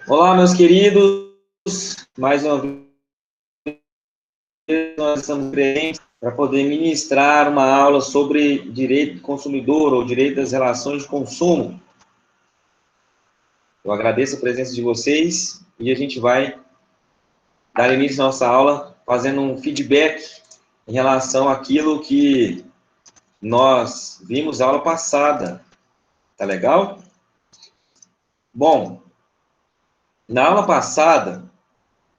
Olá, meus queridos, mais uma vez nós estamos presentes para poder ministrar uma aula sobre direito do consumidor ou direito das relações de consumo. Eu agradeço a presença de vocês e a gente vai dar início à nossa aula fazendo um feedback em relação àquilo que nós vimos na aula passada. Tá legal? Bom, na aula passada,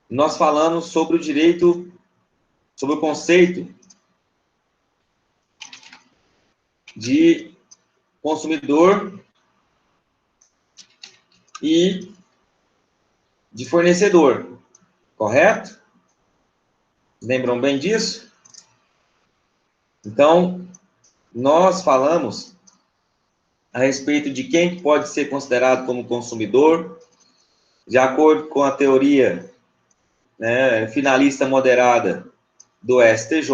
nós falamos sobre o direito, sobre o conceito de consumidor e de fornecedor, correto? Lembram bem disso? Então, nós falamos a respeito de quem pode ser considerado como consumidor, de acordo com a teoria, né, finalista moderada do STJ,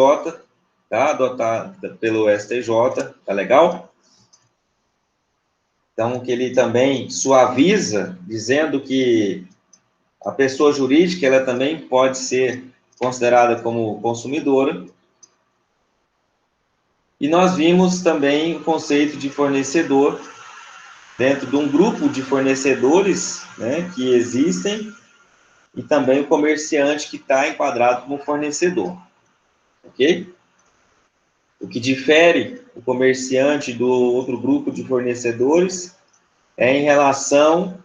tá? Adotada pelo STJ, tá legal? Então, que ele também suaviza, dizendo que a pessoa jurídica, ela também pode ser considerada como consumidora. E nós vimos também o conceito de fornecedor dentro de um grupo de fornecedores, né, que existem, e também o comerciante que está enquadrado como fornecedor, ok? O que difere o comerciante do outro grupo de fornecedores é em relação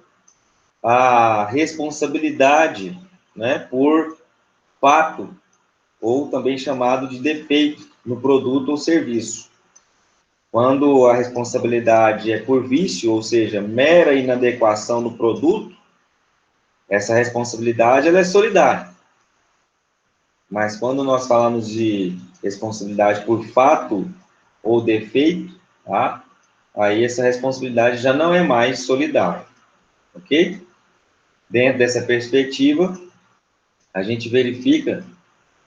à responsabilidade, né, por fato, ou também chamado de defeito no produto ou serviço. Quando a responsabilidade é por vício, ou seja, mera inadequação no produto, essa responsabilidade ela é solidária. Mas quando nós falamos de responsabilidade por fato ou defeito, tá? Aí essa responsabilidade já não é mais solidária, ok? Dentro dessa perspectiva, a gente verifica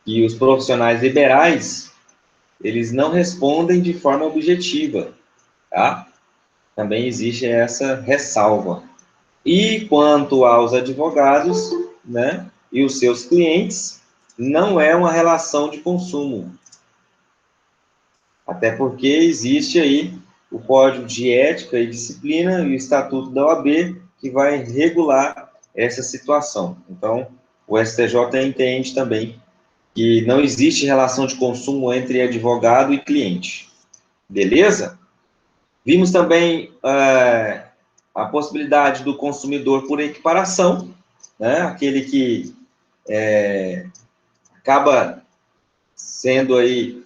que os profissionais liberais, eles não respondem de forma objetiva, tá? Também existe essa ressalva. E quanto aos advogados, né, e os seus clientes, não é uma relação de consumo. Até porque existe aí o Código de Ética e Disciplina e o Estatuto da OAB, que vai regular essa situação. Então, o STJ entende também que não existe relação de consumo entre advogado e cliente. Beleza? Vimos também a possibilidade do consumidor por equiparação, né? Aquele que acaba sendo aí,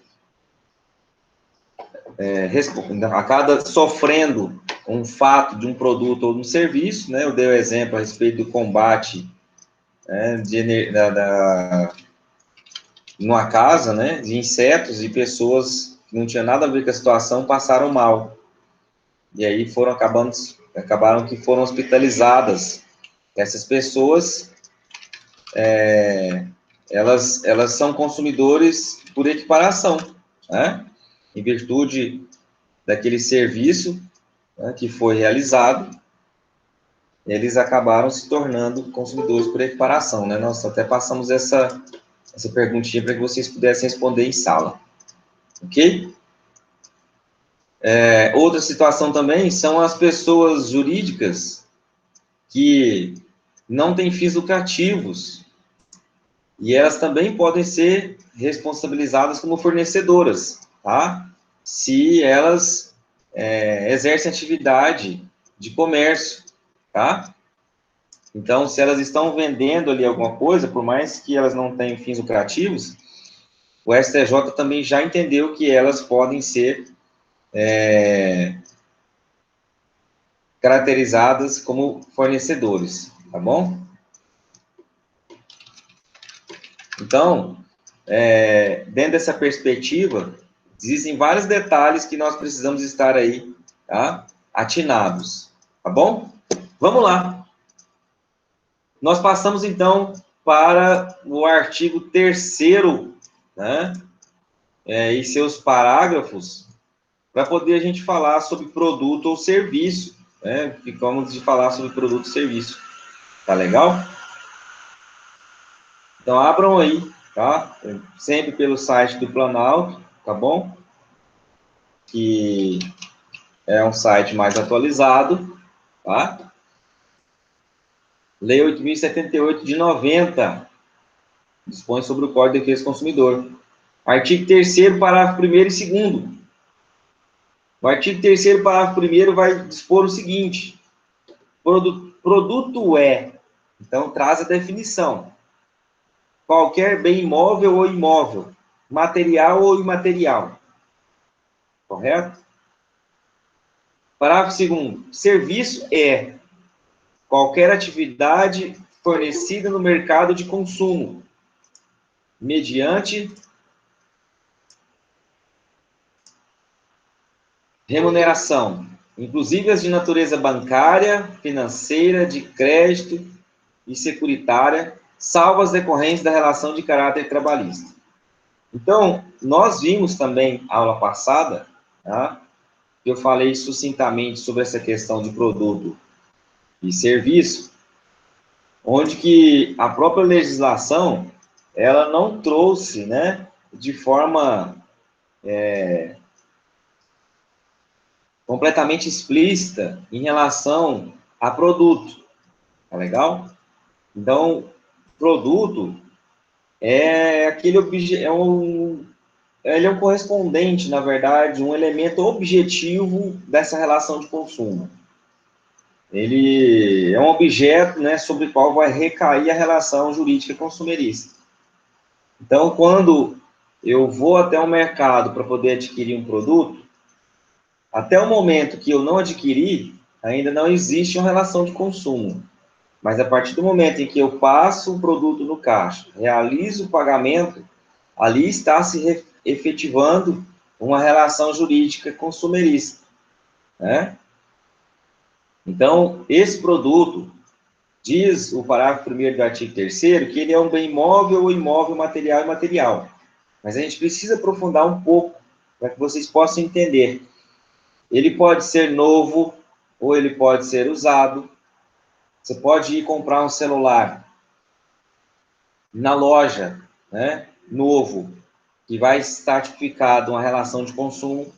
acaba sofrendo um fato de um produto ou de um serviço, né? Eu dei o exemplo a respeito do combate, né, numa casa, né, de insetos, e pessoas que não tinham nada a ver com a situação passaram mal. E aí acabaram que foram hospitalizadas. Essas pessoas, elas são consumidores por equiparação, né? Em virtude daquele serviço, né, que foi realizado, eles acabaram se tornando consumidores por equiparação, né? Nós até passamos essa perguntinha para que vocês pudessem responder em sala, ok? Outra situação também são as pessoas jurídicas que não têm fins lucrativos, e elas também podem ser responsabilizadas como fornecedoras, tá? Se elas exercem atividade de comércio, tá? Então, se elas estão vendendo ali alguma coisa, por mais que elas não tenham fins lucrativos, o STJ também já entendeu que elas podem ser caracterizadas como fornecedores, tá bom? Então, dentro dessa perspectiva, existem vários detalhes que nós precisamos estar aí, tá? Atinados, tá bom? Vamos lá. Nós passamos, então, para o artigo 3º, né? E seus parágrafos, para poder a gente falar sobre produto ou serviço, né, ficamos de falar sobre produto e serviço. Tá legal? Então, abram aí, tá? Sempre pelo site do Planalto, tá bom? Que é um site mais atualizado, tá? Lei 8.078 de 90, dispõe sobre o Código de Defesa do Consumidor. Artigo 3º, parágrafo 1º e 2º. O artigo 3º, parágrafo 1º vai dispor o seguinte: produto é, então traz a definição, qualquer bem imóvel ou imóvel, material ou imaterial. Correto? Parágrafo 2º. Serviço é qualquer atividade fornecida no mercado de consumo, mediante remuneração, inclusive as de natureza bancária, financeira, de crédito e securitária, salvo as decorrentes da relação de caráter trabalhista. Então, nós vimos também, aula passada, tá? Eu falei sucintamente sobre essa questão de produto e serviço, onde que a própria legislação, ela não trouxe, né, de forma completamente explícita em relação a produto, tá legal? Então, produto é aquele ele é um correspondente, na verdade, um elemento objetivo dessa relação de consumo. Ele é um objeto, né, sobre o qual vai recair a relação jurídica consumerista. Então, quando eu vou até o mercado para poder adquirir um produto, até o momento que eu não adquiri, ainda não existe uma relação de consumo. Mas a partir do momento em que eu passo o produto no caixa, realizo o pagamento, ali está se efetivando uma relação jurídica consumerista, né? Então, esse produto, diz o parágrafo 1º do artigo 3º, que ele é um bem imóvel ou imóvel, material e imaterial. Mas a gente precisa aprofundar um pouco, para que vocês possam entender. Ele pode ser novo, ou ele pode ser usado. Você pode ir comprar um celular na loja, né, novo, que vai estar tipificado uma relação de consumo.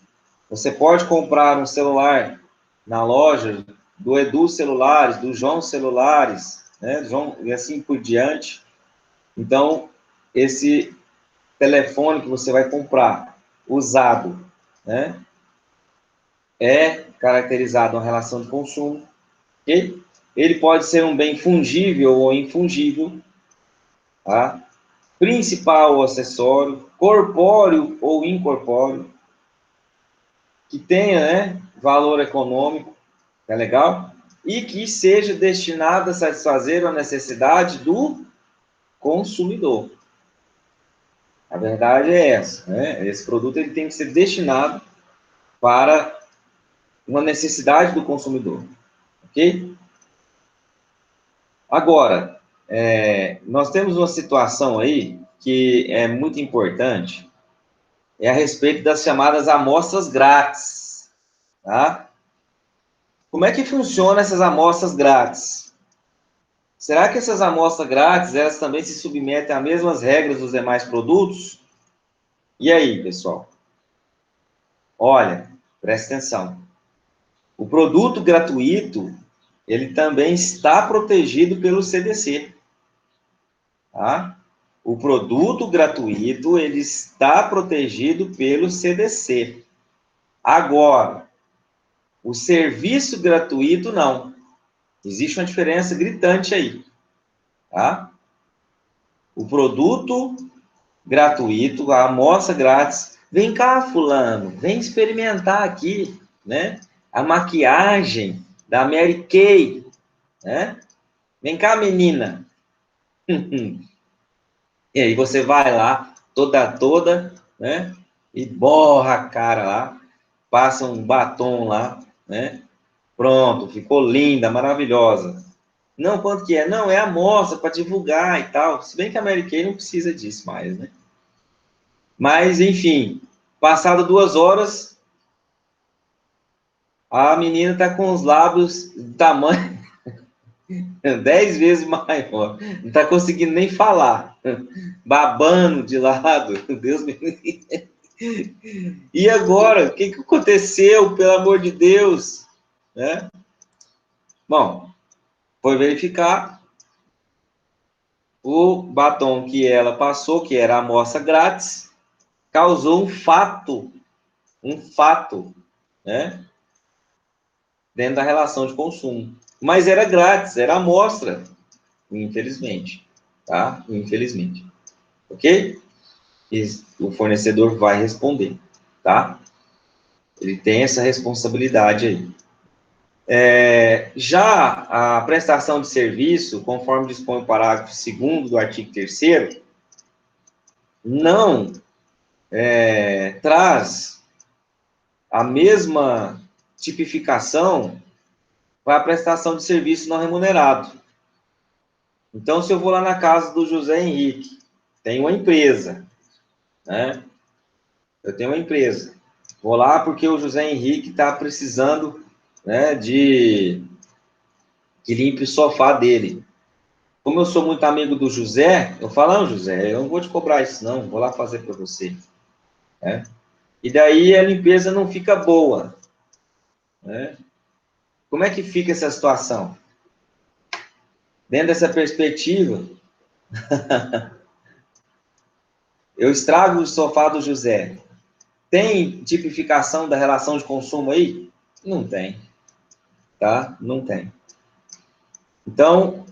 Você pode comprar um celular na loja do Edu Celulares, do João Celulares, né, João, e assim por diante. Então, esse telefone que você vai comprar, usado, né, é caracterizado uma relação de consumo, ok? Ele pode ser um bem fungível ou infungível, tá? Principal ou acessório, corpóreo ou incorpóreo, que tenha, né, valor econômico, é legal? E que seja destinado a satisfazer a necessidade do consumidor. A verdade é essa, né? Esse produto ele tem que ser destinado para uma necessidade do consumidor, ok? Agora, nós temos uma situação aí que é muito importante, é a respeito das chamadas amostras grátis, tá? Como é que funciona essas amostras grátis? Será que essas amostras grátis, elas também se submetem às mesmas regras dos demais produtos? E aí, pessoal? Olha, presta atenção. O produto gratuito, ele também está protegido pelo CDC, tá? O produto gratuito, ele está protegido pelo CDC. Agora, o serviço gratuito, não. Existe uma diferença gritante aí, tá? O produto gratuito, a amostra grátis, vem cá, fulano, vem experimentar aqui, né? A maquiagem da Mary Kay, né? Vem cá, menina. E aí você vai lá, toda, né? E borra a cara lá, passa um batom lá, né? Pronto, ficou linda, maravilhosa. Não, quanto que é? Não, é amostra para divulgar e tal. Se bem que a Mary Kay não precisa disso mais, né? Mas, enfim, passado 2 horas, A menina está com os lábios do tamanho 10 vezes maior. Não está conseguindo nem falar. Babando de lado. Deus me livre. E agora? O que aconteceu, pelo amor de Deus? Né? Bom, foi verificar. O batom que ela passou, que era a amostra grátis, causou um fato, né? Dentro da relação de consumo. Mas era grátis, era amostra, infelizmente, tá? Infelizmente. Ok? E o fornecedor vai responder, tá? Ele tem essa responsabilidade aí. Já a prestação de serviço, conforme dispõe o parágrafo 2º do artigo 3º, não traz a mesma tipificação para a prestação de serviço não remunerado. Então, se eu vou lá na casa do José Henrique, tem uma empresa, né? Eu tenho uma empresa. Vou lá porque o José Henrique está precisando, né, de que limpe o sofá dele. Como eu sou muito amigo do José, eu falo, não, José, eu não vou te cobrar isso, não, vou lá fazer para você. Né? E daí a limpeza não fica boa. Né? Como é que fica essa situação? Dentro dessa perspectiva, eu estrago o sofá do José. Tem tipificação da relação de consumo aí? Não tem. Tá? Não tem. Então,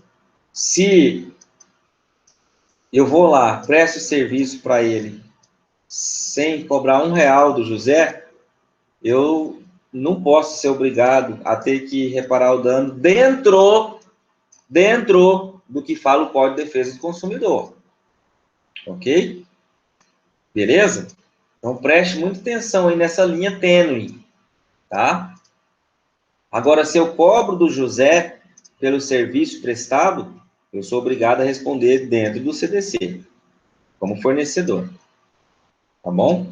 se eu vou lá, presto serviço para ele, sem cobrar R$1 do José, eu não posso ser obrigado a ter que reparar o dano dentro do que fala o Código de Defesa do Consumidor. Ok? Beleza? Então, preste muita atenção aí nessa linha tênue, tá? Agora, se eu cobro do José pelo serviço prestado, eu sou obrigado a responder dentro do CDC, como fornecedor. Tá bom?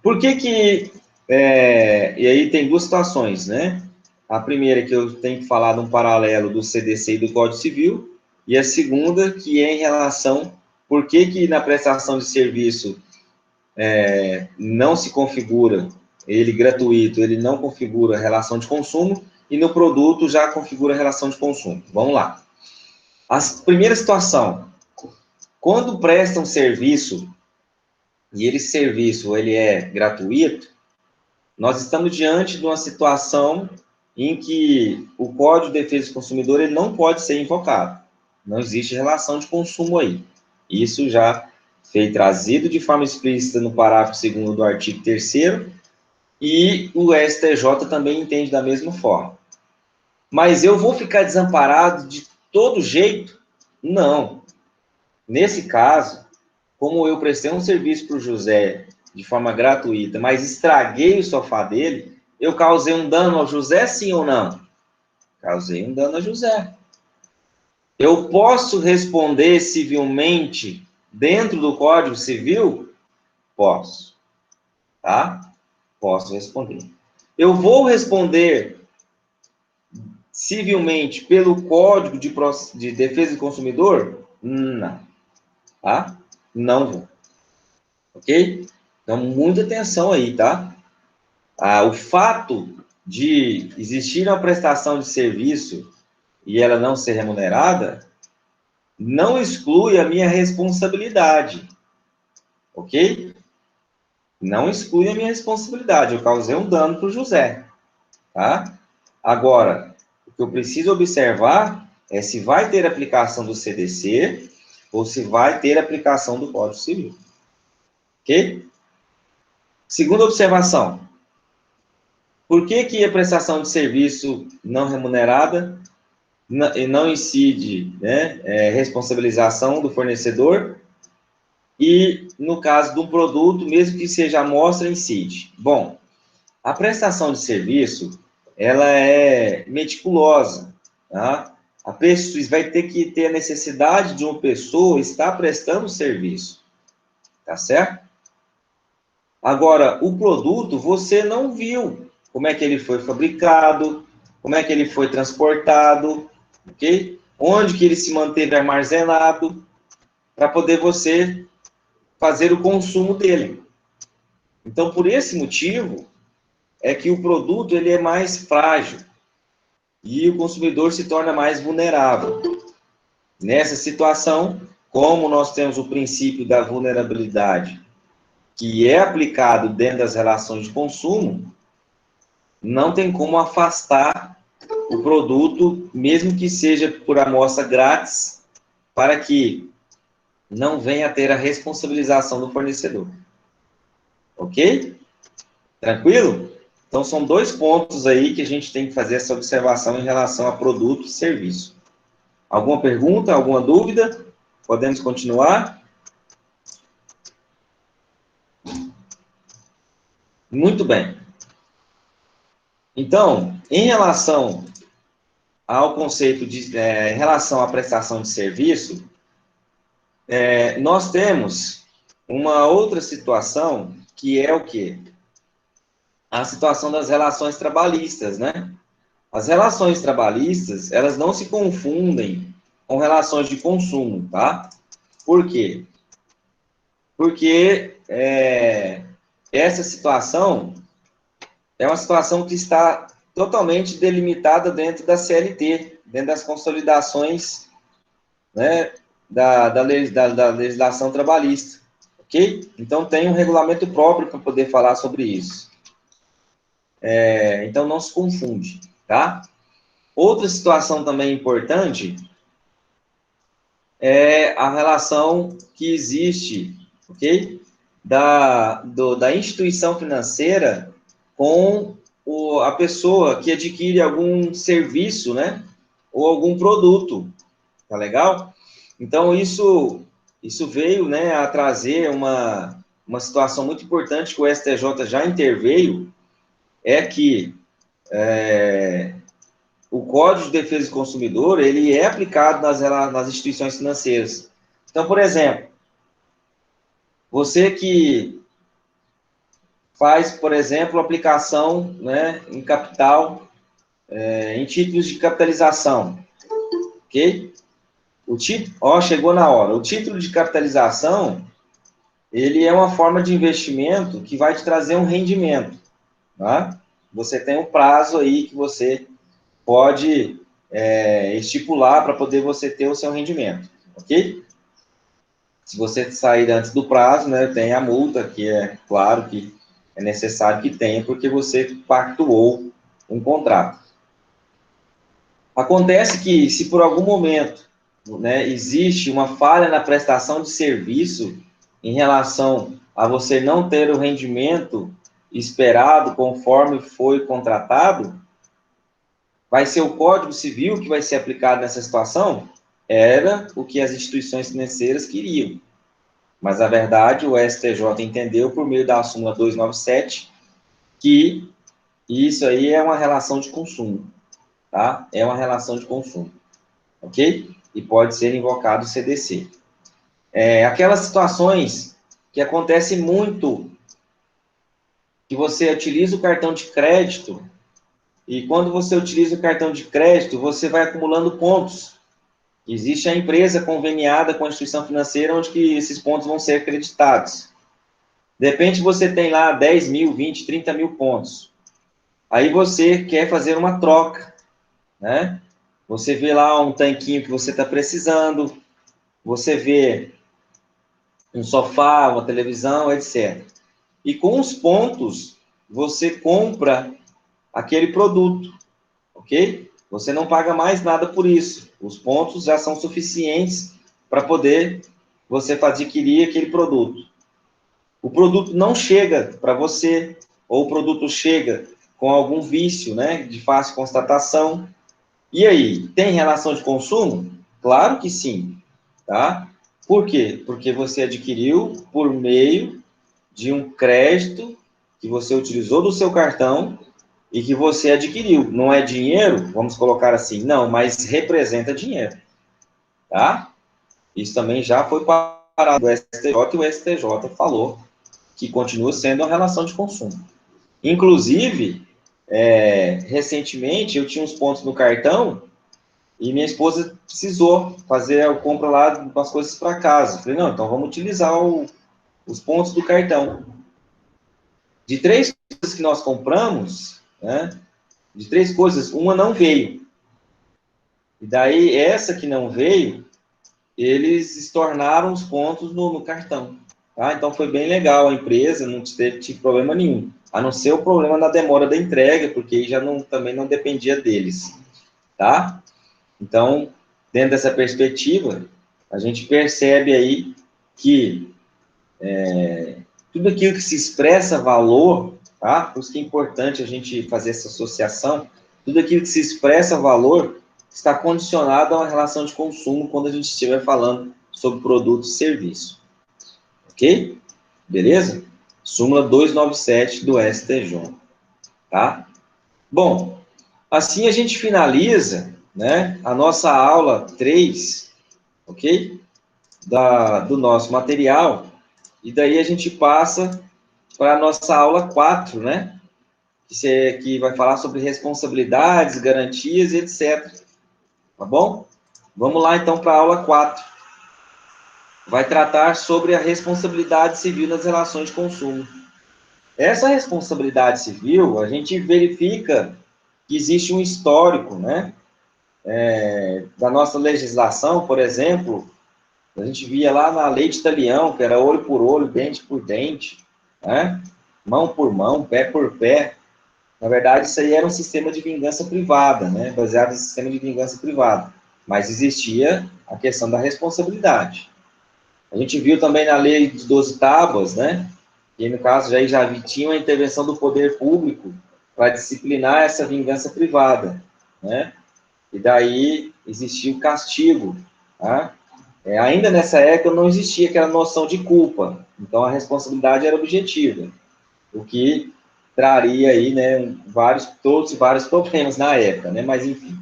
Por que e aí tem duas situações, né? A primeira que eu tenho que falar de um paralelo do CDC e do Código Civil, e a segunda que é em relação por que na prestação de serviço não se configura ele gratuito, ele não configura relação de consumo, e no produto já configura relação de consumo. Vamos lá. A primeira situação, quando presta um serviço, e esse serviço ele é gratuito, nós estamos diante de uma situação em que o Código de Defesa do Consumidor ele não pode ser invocado. Não existe relação de consumo aí. Isso já foi trazido de forma explícita no parágrafo 2º do artigo 3º, e o STJ também entende da mesma forma. Mas eu vou ficar desamparado de todo jeito? Não. Nesse caso, como eu prestei um serviço para o José de forma gratuita, mas estraguei o sofá dele, eu causei um dano ao José, sim ou não? Causei um dano ao José. Eu posso responder civilmente dentro do Código Civil? Posso. Tá? Posso responder. Eu vou responder civilmente pelo Código de Defesa do Consumidor? Não. Tá? Não vou. Ok? Então, muita atenção aí, tá? O fato de existir uma prestação de serviço e ela não ser remunerada, não exclui a minha responsabilidade. Ok? Não exclui a minha responsabilidade. Eu causei um dano para o José. Tá? Agora, o que eu preciso observar é se vai ter aplicação do CDC ou se vai ter aplicação do Código Civil. Ok? Segunda observação. Por que a prestação de serviço não remunerada não incide, né, responsabilização do fornecedor e, no caso de um produto, mesmo que seja amostra, incide? Bom, a prestação de serviço, ela é meticulosa, tá? A pessoa vai ter que ter a necessidade de uma pessoa estar prestando serviço, tá certo? Agora, o produto você não viu como é que ele foi fabricado, como é que ele foi transportado, ok? Onde que ele se manteve armazenado, para poder você fazer o consumo dele. Então, por esse motivo, é que o produto ele é mais frágil e o consumidor se torna mais vulnerável. Nessa situação, como nós temos o princípio da vulnerabilidade, que é aplicado dentro das relações de consumo, não tem como afastar o produto, mesmo que seja por amostra grátis, para que não venha a ter a responsabilização do fornecedor. Ok? Tranquilo? Então, são 2 pontos aí que a gente tem que fazer essa observação em relação a produto e serviço. Alguma pergunta, alguma dúvida? Podemos continuar? Muito bem. Então, em relação ao conceito de em relação à prestação de serviço, nós temos uma outra situação que é o quê? A situação das relações trabalhistas, né? As relações trabalhistas, elas não se confundem com relações de consumo, tá? Por quê? Porque essa situação é uma situação que está totalmente delimitada dentro da CLT, dentro das consolidações, né, da legislação trabalhista, ok? Então, tem um regulamento próprio para poder falar sobre isso. Então, não se confunde, tá? Outra situação também importante é a relação que existe, ok? Da instituição financeira com a pessoa que adquire algum serviço, né? Ou algum produto, tá legal? Então, isso veio, né, a trazer uma situação muito importante que o STJ já interveio, é que o Código de Defesa do Consumidor, ele é aplicado nas instituições financeiras. Então, por exemplo, você que faz, por exemplo, aplicação, né, em capital, em títulos de capitalização, ok? O título, chegou na hora. O título de capitalização, ele é uma forma de investimento que vai te trazer um rendimento, tá? Você tem um prazo aí que você pode estipular para poder você ter o seu rendimento, ok? Se você sair antes do prazo, né, tem a multa, que é claro que é necessário que tenha, porque você pactuou um contrato. Acontece que, se por algum momento, né, existe uma falha na prestação de serviço em relação a você não ter o rendimento esperado conforme foi contratado, vai ser o Código Civil que vai ser aplicado nessa situação? Era o que as instituições financeiras queriam. Mas, na verdade, o STJ entendeu, por meio da súmula 297, que isso aí é uma relação de consumo, tá? É uma relação de consumo, ok? E pode ser invocado o CDC. Aquelas situações que acontecem muito, que você utiliza o cartão de crédito, e quando você utiliza o cartão de crédito, você vai acumulando pontos. Existe a empresa conveniada com a instituição financeira onde que esses pontos vão ser acreditados. De repente, você tem lá 10 mil, 20, 30 mil pontos. Aí você quer fazer uma troca, né? Você vê lá um tanquinho que você está precisando, você vê um sofá, uma televisão, etc. E com os pontos, você compra aquele produto, ok? Você não paga mais nada por isso. Os pontos já são suficientes para poder você adquirir aquele produto. O produto não chega para você, ou o produto chega com algum vício, né, de fácil constatação. E aí, tem relação de consumo? Claro que sim, tá? Por quê? Porque você adquiriu por meio de um crédito que você utilizou do seu cartão e que você adquiriu. Não é dinheiro, vamos colocar assim, não, mas representa dinheiro, tá? Isso também já foi parado do STJ e o STJ falou que continua sendo uma relação de consumo. Inclusive, recentemente, eu tinha uns pontos no cartão e minha esposa precisou fazer a compra lá de umas coisas para casa. Eu falei, não, então vamos utilizar os pontos do cartão. De 3 coisas que nós compramos, né, de 3 coisas, uma não veio. E daí, essa que não veio, eles estornaram os pontos no cartão. Tá? Então, foi bbem legal a empresa, não tive problema nenhum. A não ser o problema da demora da entrega, porque aí já também não dependia deles. Tá? Então, dentro dessa perspectiva, a gente percebe aí que tudo aquilo que se expressa valor, tá? Por isso que é importante a gente fazer essa associação, tudo aquilo que se expressa valor está condicionado a uma relação de consumo quando a gente estiver falando sobre produto e serviço. Ok? Beleza? Súmula 297 do STJ. Tá? Bom, assim a gente finaliza, né, a nossa aula 3, ok? Do nosso material, e daí a gente passa para a nossa aula 4, né? Que vai falar sobre responsabilidades, garantias e etc. Tá bom? Vamos lá, então, para a aula 4. Vai tratar sobre a responsabilidade civil nas relações de consumo. Essa responsabilidade civil, a gente verifica que existe um histórico, né? Da nossa legislação, por exemplo, a gente via lá na lei de Talião, que era olho por olho, dente por dente, né? Mão por mão, pé por pé. Na verdade, isso aí era um sistema de vingança privada, né? Baseado em sistema de vingança privada. Mas existia a questão da responsabilidade. A gente viu também na lei de 12 tábuas, né? Que no caso já tinha uma intervenção do poder público para disciplinar essa vingança privada, né? E daí existia o castigo, tá? Ainda nessa época não existia aquela noção de culpa, então a responsabilidade era objetiva, o que traria aí, né, vários problemas na época, né, mas enfim.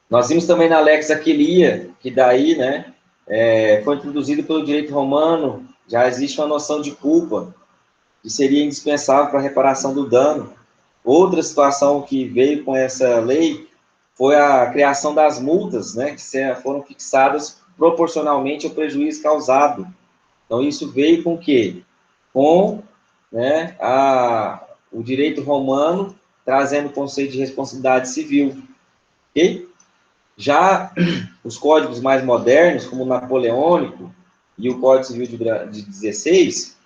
Nós vimos também na Lex Aquilia, que daí, né, foi introduzido pelo direito romano, já existe uma noção de culpa, que seria indispensável para a reparação do dano. Outra situação que veio com essa lei foi a criação das multas, né, que foram fixadas proporcionalmente ao prejuízo causado. Então, isso veio com o quê? Com, né, o direito romano trazendo o conceito de responsabilidade civil. Ok? Já os códigos mais modernos, como o napoleônico e o Código Civil de 16,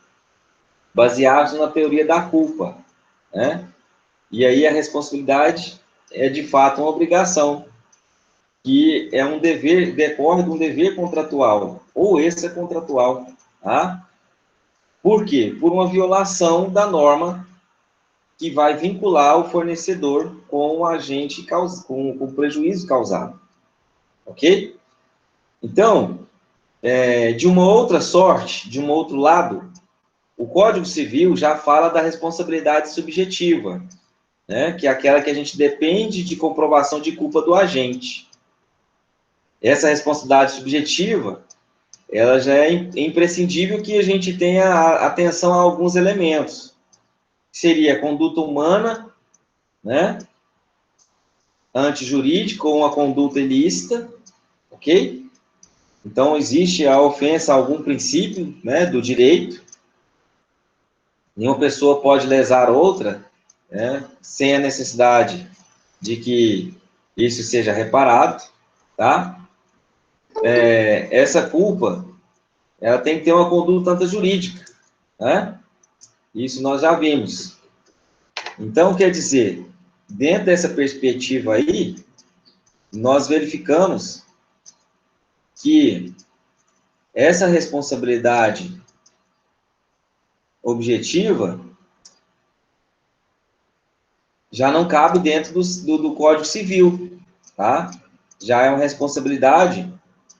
baseados na teoria da culpa, né? E aí a responsabilidade é, de fato, uma obrigação, que é um dever, decorre de um dever contratual, ou extracontratual, tá? Por quê? Por uma violação da norma que vai vincular o fornecedor com o agente, com o prejuízo causado, ok? Então, de uma outra sorte, de um outro lado, o Código Civil já fala da responsabilidade subjetiva, né, que é aquela que a gente depende de comprovação de culpa do agente. Essa responsabilidade subjetiva, ela já é imprescindível que a gente tenha atenção a alguns elementos. Seria a conduta humana, né, antijurídica ou uma conduta ilícita, ok? Então, existe a ofensa a algum princípio, né, do direito. Nenhuma pessoa pode lesar outra, né, sem a necessidade de que isso seja reparado, tá? Essa culpa, ela tem que ter uma conduta antijurídica, né? Isso nós já vimos. Então, quer dizer, dentro dessa perspectiva aí, nós verificamos que essa responsabilidade objetiva já não cabe dentro do Código Civil, tá? Já é uma responsabilidade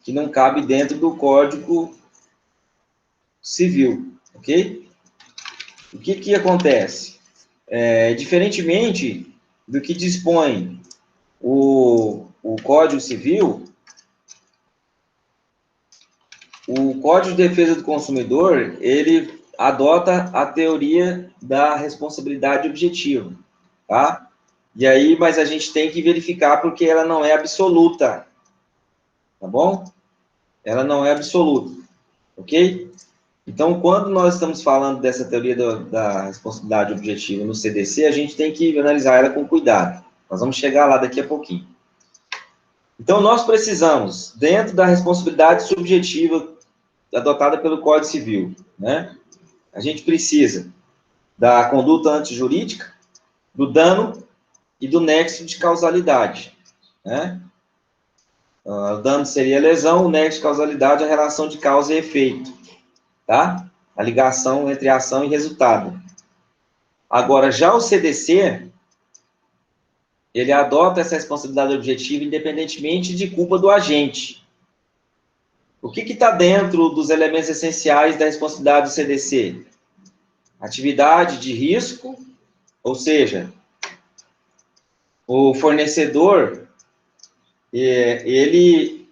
que não cabe dentro do Código Civil, ok? O que acontece? Diferentemente do que dispõe o Código Civil, o Código de Defesa do Consumidor, ele adota a teoria da responsabilidade objetiva. tá? E aí, mas a gente tem que verificar porque ela não é absoluta, tá bom? Ela não é absoluta, ok? Então, quando nós estamos falando dessa teoria da responsabilidade objetiva no CDC, a gente tem que analisar ela com cuidado. Nós vamos chegar lá daqui a pouquinho. Então, nós precisamos, dentro da responsabilidade subjetiva adotada pelo Código Civil, né? A gente precisa da conduta antijurídica, do dano e do nexo de causalidade, né? O dano seria a lesão, o nexo de causalidade é a relação de causa e efeito, tá? A ligação entre ação e resultado. Agora, já o CDC, ele adota essa responsabilidade objetiva independentemente de culpa do agente. O que está dentro dos elementos essenciais da responsabilidade do CDC? Atividade de risco, ou seja, o fornecedor, ele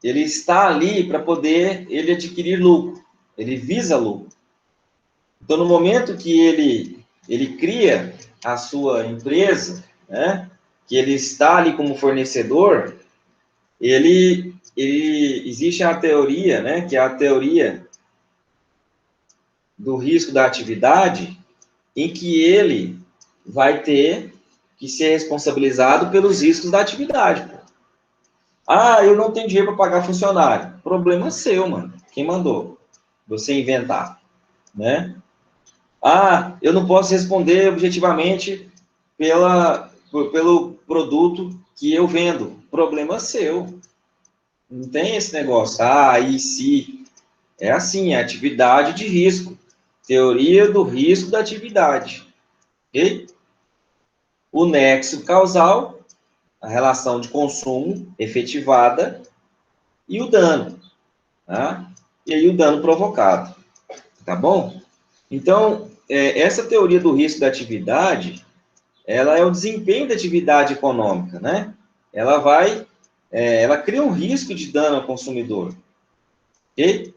está ali para poder ele adquirir lucro, ele visa lucro. Então, no momento que ele cria a sua empresa, né, que ele está ali como fornecedor, existe a teoria, né, que é a teoria do risco da atividade, em que ele vai ter que ser responsabilizado pelos riscos da atividade. Pô. Ah, eu não tenho dinheiro para pagar funcionário. Problema seu, mano. Quem mandou você inventar, né? Ah, eu não posso responder objetivamente pelo produto que eu vendo. Problema seu. Não tem esse negócio. Ah, e se... É assim, é atividade de risco. Teoria do risco da atividade. Ok? O nexo causal, a relação de consumo efetivada e o dano. Tá? E aí o dano provocado. Tá bom? Então, essa teoria do risco da atividade, ela é o desempenho da atividade econômica, né? Ela cria um risco de dano ao consumidor. Ok?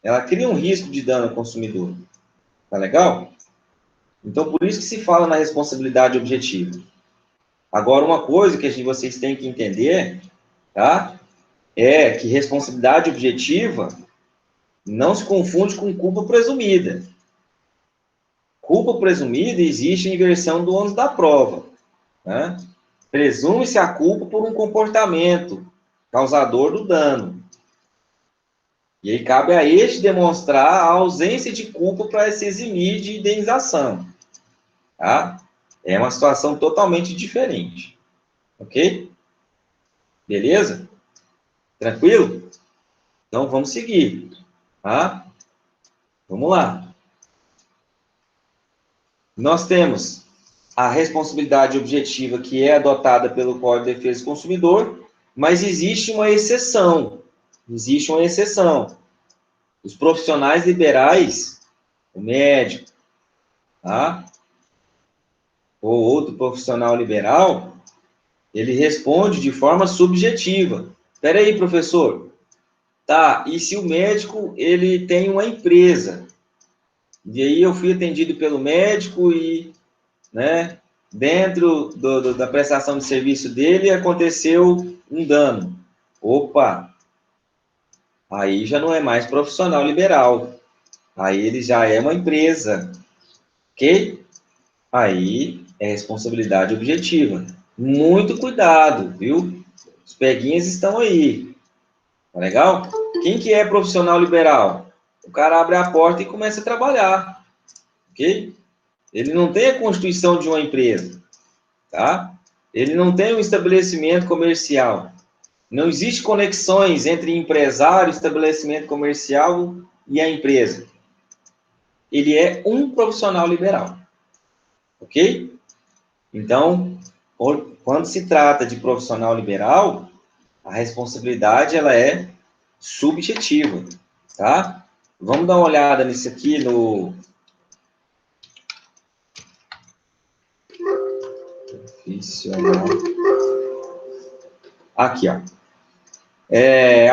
Ela cria um risco de dano ao consumidor. Tá legal? Então, por isso que se fala na responsabilidade objetiva. Agora, uma coisa que vocês têm que entender, tá? É que responsabilidade objetiva não se confunde com culpa presumida. Culpa presumida existe a inversão do ônus da prova. Né? Presume-se a culpa por um comportamento causador do dano. E aí cabe a este demonstrar a ausência de culpa para se eximir de indenização. Tá? É uma situação totalmente diferente. Ok? Beleza? Tranquilo? Então vamos seguir. Tá? Vamos lá. Nós temos a responsabilidade objetiva que é adotada pelo Código de Defesa do Consumidor, mas existe uma exceção. Existe uma exceção. Os profissionais liberais, o médico, tá? Ou outro profissional liberal, ele responde de forma subjetiva. Espera aí, professor. Tá, e se o médico ele tem uma empresa? E aí eu fui atendido pelo médico e, né, dentro da prestação de serviço dele aconteceu um dano. Opa, aí já não é mais profissional liberal. Aí ele já é uma empresa, ok? Aí é responsabilidade objetiva. Muito cuidado, viu? Os peguinhas estão aí. Tá legal? Quem que é profissional liberal? O cara abre a porta e começa a trabalhar, ok? Ele não tem a constituição de uma empresa, tá? Ele não tem um estabelecimento comercial. Não existe conexões entre empresário, estabelecimento comercial e a empresa. Ele é um profissional liberal, ok? Então, quando se trata de profissional liberal, a responsabilidade ela é subjetiva, tá? Vamos dar uma olhada nisso aqui no profissional. Aqui, ó.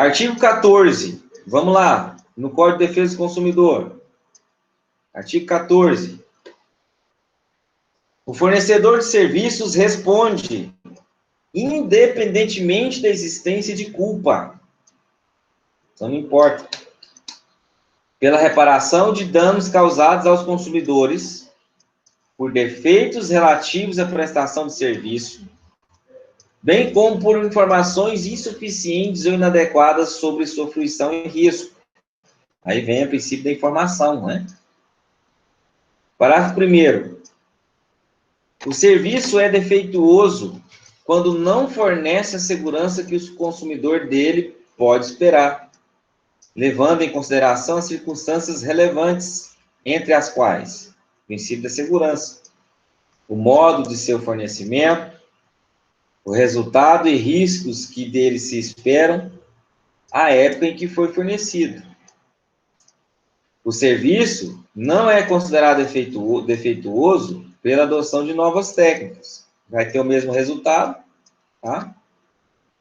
Artigo 14. Vamos lá. No Código de Defesa do Consumidor. Artigo 14. O fornecedor de serviços responde independentemente da existência de culpa. Então, não importa. Pela reparação de danos causados aos consumidores por defeitos relativos à prestação de serviço, bem como por informações insuficientes ou inadequadas sobre sua fruição e risco. Aí vem o princípio da informação, né? Parágrafo 1º. O serviço é defeituoso quando não fornece a segurança que o consumidor dele pode esperar, levando em consideração as circunstâncias relevantes, entre as quais o princípio da segurança, o modo de seu fornecimento, o resultado e riscos que dele se esperam, a época em que foi fornecido. O serviço não é considerado defeituoso pela adoção de novas técnicas. Vai ter o mesmo resultado, tá?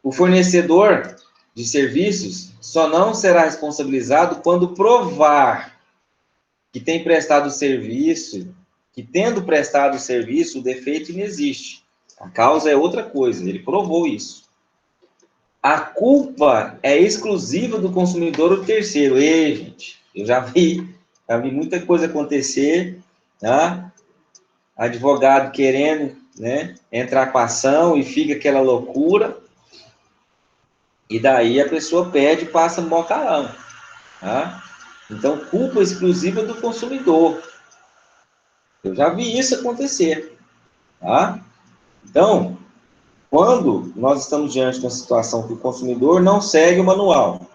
O fornecedor de serviços só não será responsabilizado quando provar que tem prestado serviço, que tendo prestado o serviço, o defeito inexiste. A causa é outra coisa, ele provou isso. A culpa é exclusiva do consumidor ou terceiro. Ei, gente, eu já vi muita coisa acontecer, tá? Advogado querendo, né, entrar com a ação e fica aquela loucura, e daí a pessoa pede e passa no bocarão, tá? Então, culpa exclusiva do consumidor. Eu já vi isso acontecer, tá? Então, quando nós estamos diante de uma situação que o consumidor não segue o manual,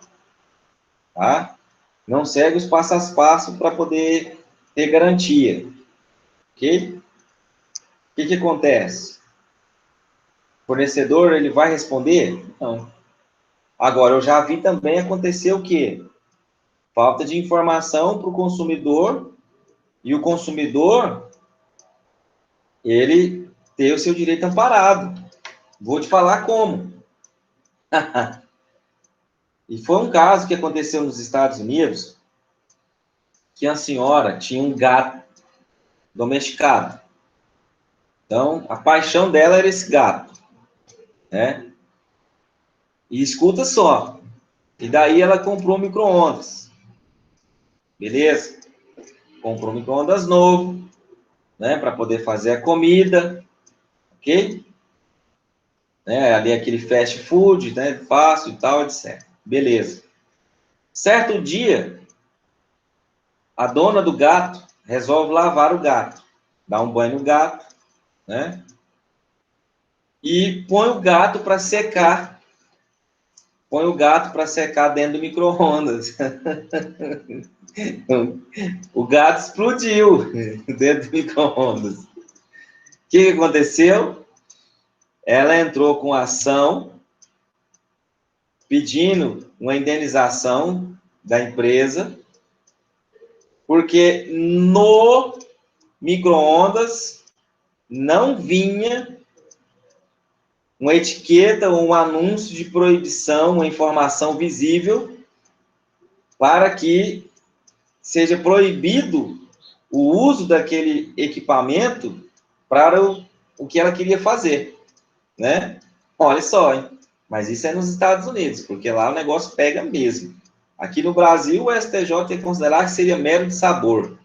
tá? Não segue os passo a passo para poder ter garantia, ok? O que acontece? O fornecedor, ele vai responder? Não. Agora, eu já vi também acontecer o quê? Falta de informação para o consumidor, e o consumidor, ele ter o seu direito amparado. Vou te falar como. E foi um caso que aconteceu nos Estados Unidos, que a senhora tinha um gato domesticado. Então, a paixão dela era esse gato, né? E escuta só. E daí ela comprou um micro-ondas. Beleza? Comprou um micro-ondas novo, né? Para poder fazer a comida, ok? Né? Ali aquele fast food, né? Fácil e tal, etc. Beleza. Certo dia, a dona do gato resolve lavar o gato, dá um banho no gato, né? E põe o gato para secar. Põe o gato para secar dentro do micro-ondas. O gato explodiu dentro do micro-ondas. O que aconteceu? Ela entrou com ação pedindo uma indenização da empresa, porque no micro-ondas não vinha uma etiqueta ou um anúncio de proibição, uma informação visível para que seja proibido o uso daquele equipamento para o que ela queria fazer, né? Olha só, hein? Mas isso é nos Estados Unidos, porque lá o negócio pega mesmo. Aqui no Brasil, o STJ tem que considerar que seria mero de sabor.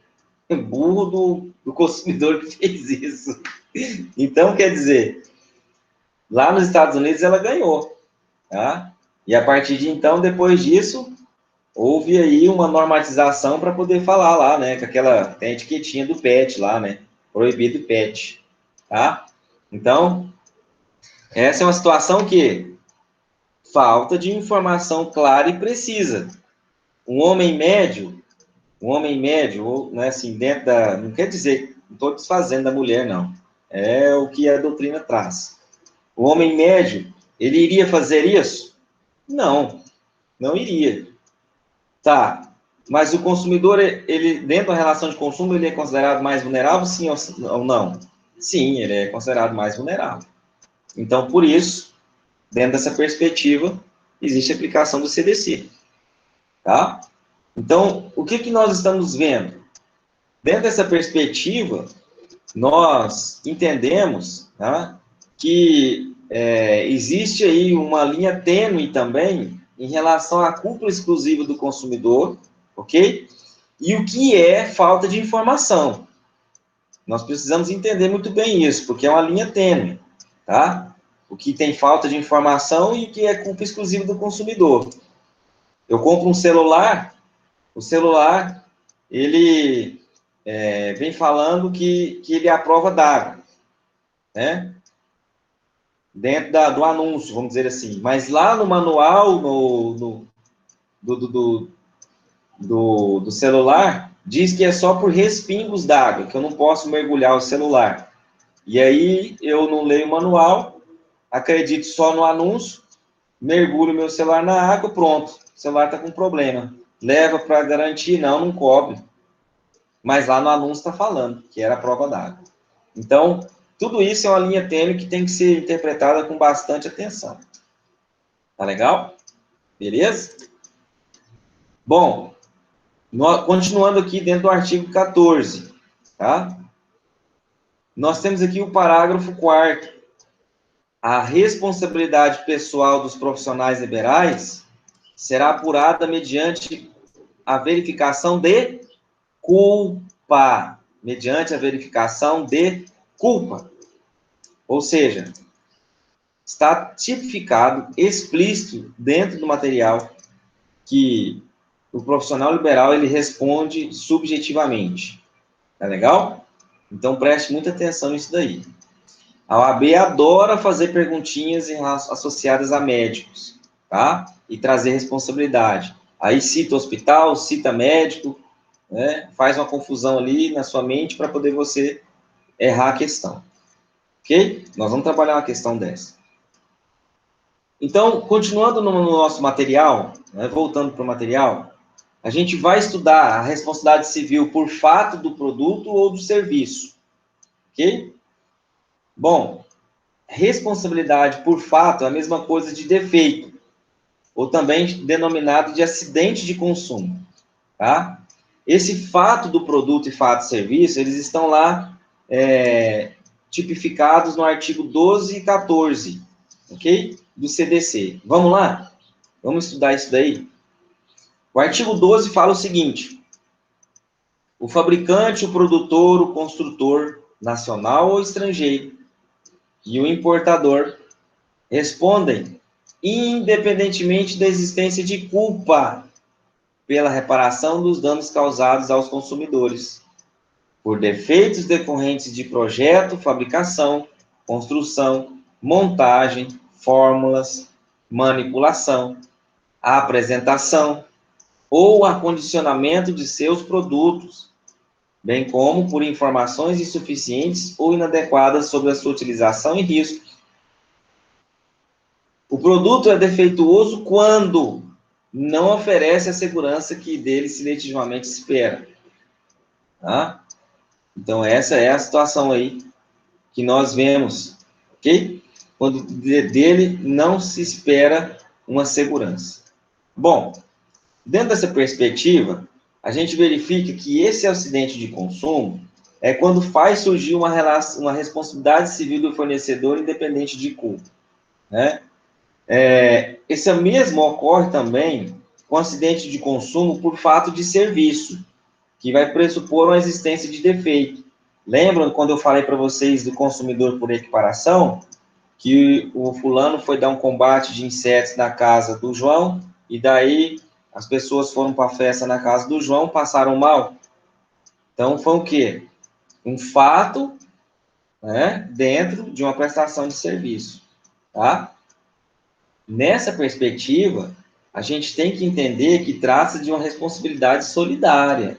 Burro do consumidor que fez isso. Então, quer dizer, lá nos Estados Unidos ela ganhou, tá? E a partir de então, depois disso, houve aí uma normatização para poder falar lá, né? Com aquela, tem a etiquetinha do PET lá, né? Proibido PET, tá? Então, essa é uma situação que falta de informação clara e precisa. Um homem médio, ou, né, assim, dentro da... Não quer dizer, não estou desfazendo da mulher, não. É o que a doutrina traz. O homem médio, ele iria fazer isso? Não, não iria. Tá, mas o consumidor, ele, dentro da relação de consumo, ele é considerado mais vulnerável, sim ou não? Sim, ele é considerado mais vulnerável. Então, por isso, dentro dessa perspectiva, existe a aplicação do CDC. Tá? Então, o que nós estamos vendo? Dentro dessa perspectiva, nós entendemos, tá, que existe aí uma linha tênue também em relação à culpa exclusiva do consumidor, ok? E o que é falta de informação. Nós precisamos entender muito bem isso, porque é uma linha tênue, tá? O que tem falta de informação e o que é culpa exclusiva do consumidor. Eu compro um celular, o celular, ele vem falando que ele é a prova d'água, né? Dentro do anúncio, vamos dizer assim. Mas lá no manual do celular, diz que é só por respingos d'água, que eu não posso mergulhar o celular. E aí eu não leio o manual, acredito só no anúncio, mergulho meu celular na água, pronto, o celular está com problema. Leva para garantir, não cobre. Mas lá no anúncio está falando que era a prova d'água. Então, tudo isso é uma linha tênue que tem que ser interpretada com bastante atenção. Tá legal? Beleza? Bom, continuando aqui dentro do artigo 14, tá? Nós temos aqui o parágrafo 4º. A responsabilidade pessoal dos profissionais liberais será apurada mediante a verificação de culpa. Mediante a verificação de culpa. Ou seja, está tipificado, explícito dentro do material que o profissional liberal ele responde subjetivamente. Tá legal? Então preste muita atenção nisso daí. A OAB adora fazer perguntinhas associadas a médicos, tá? E trazer responsabilidade. Aí cita hospital, cita médico, né? Faz uma confusão ali na sua mente para poder você errar a questão. Ok? Nós vamos trabalhar uma questão dessa. Então, continuando no nosso material, né, voltando para o material, a gente vai estudar a responsabilidade civil por fato do produto ou do serviço. Ok? Bom, responsabilidade por fato é a mesma coisa de defeito, ou também denominado de acidente de consumo. Tá? Esse fato do produto e fato do serviço, eles estão lá tipificados no artigo 12 e 14, ok? Do CDC. Vamos lá? Vamos estudar isso daí? O artigo 12 fala o seguinte: o fabricante, o produtor, o construtor, nacional ou estrangeiro, e o importador respondem independentemente da existência de culpa pela reparação dos danos causados aos consumidores, por defeitos decorrentes de projeto, fabricação, construção, montagem, fórmulas, manipulação, apresentação ou acondicionamento de seus produtos, bem como por informações insuficientes ou inadequadas sobre a sua utilização e risco. O produto é defeituoso quando não oferece a segurança que dele se legitimamente espera. Tá? Então, essa é a situação aí que nós vemos, ok? Quando dele não se espera uma segurança. Bom, dentro dessa perspectiva, a gente verifica que esse acidente de consumo é quando faz surgir uma responsabilidade civil do fornecedor independente de culpa, né? Esse mesmo ocorre também com acidente de consumo por fato de serviço, que vai pressupor uma existência de defeito. Lembram quando eu falei para vocês do consumidor por equiparação, que o fulano foi dar um combate de insetos na casa do João, e daí as pessoas foram para a festa na casa do João, passaram mal? Então, foi o quê? Um fato, né, dentro de uma prestação de serviço, tá? Nessa perspectiva, a gente tem que entender que trata-se de uma responsabilidade solidária,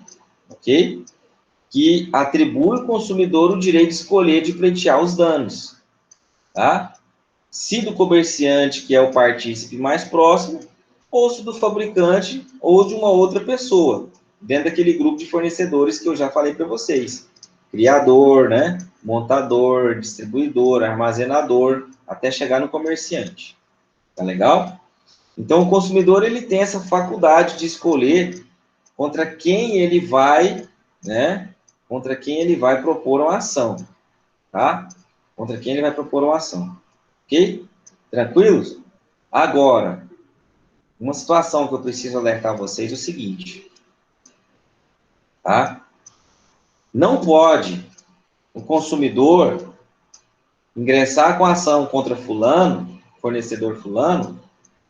ok? Que atribui ao consumidor o direito de escolher de pleitear os danos, tá? Se do comerciante, que é o partícipe mais próximo, ou se do fabricante ou de uma outra pessoa, dentro daquele grupo de fornecedores que eu já falei para vocês. Criador, né? Montador, distribuidor, armazenador, até chegar no comerciante. Tá legal? Então, o consumidor ele tem essa faculdade de escolher contra quem ele vai, né, contra quem ele vai propor uma ação, tá? Contra quem ele vai propor uma ação, ok? Tranquilos? Agora, uma situação que eu preciso alertar vocês é o seguinte, tá? Não pode o consumidor ingressar com ação contra fulano, fornecedor fulano,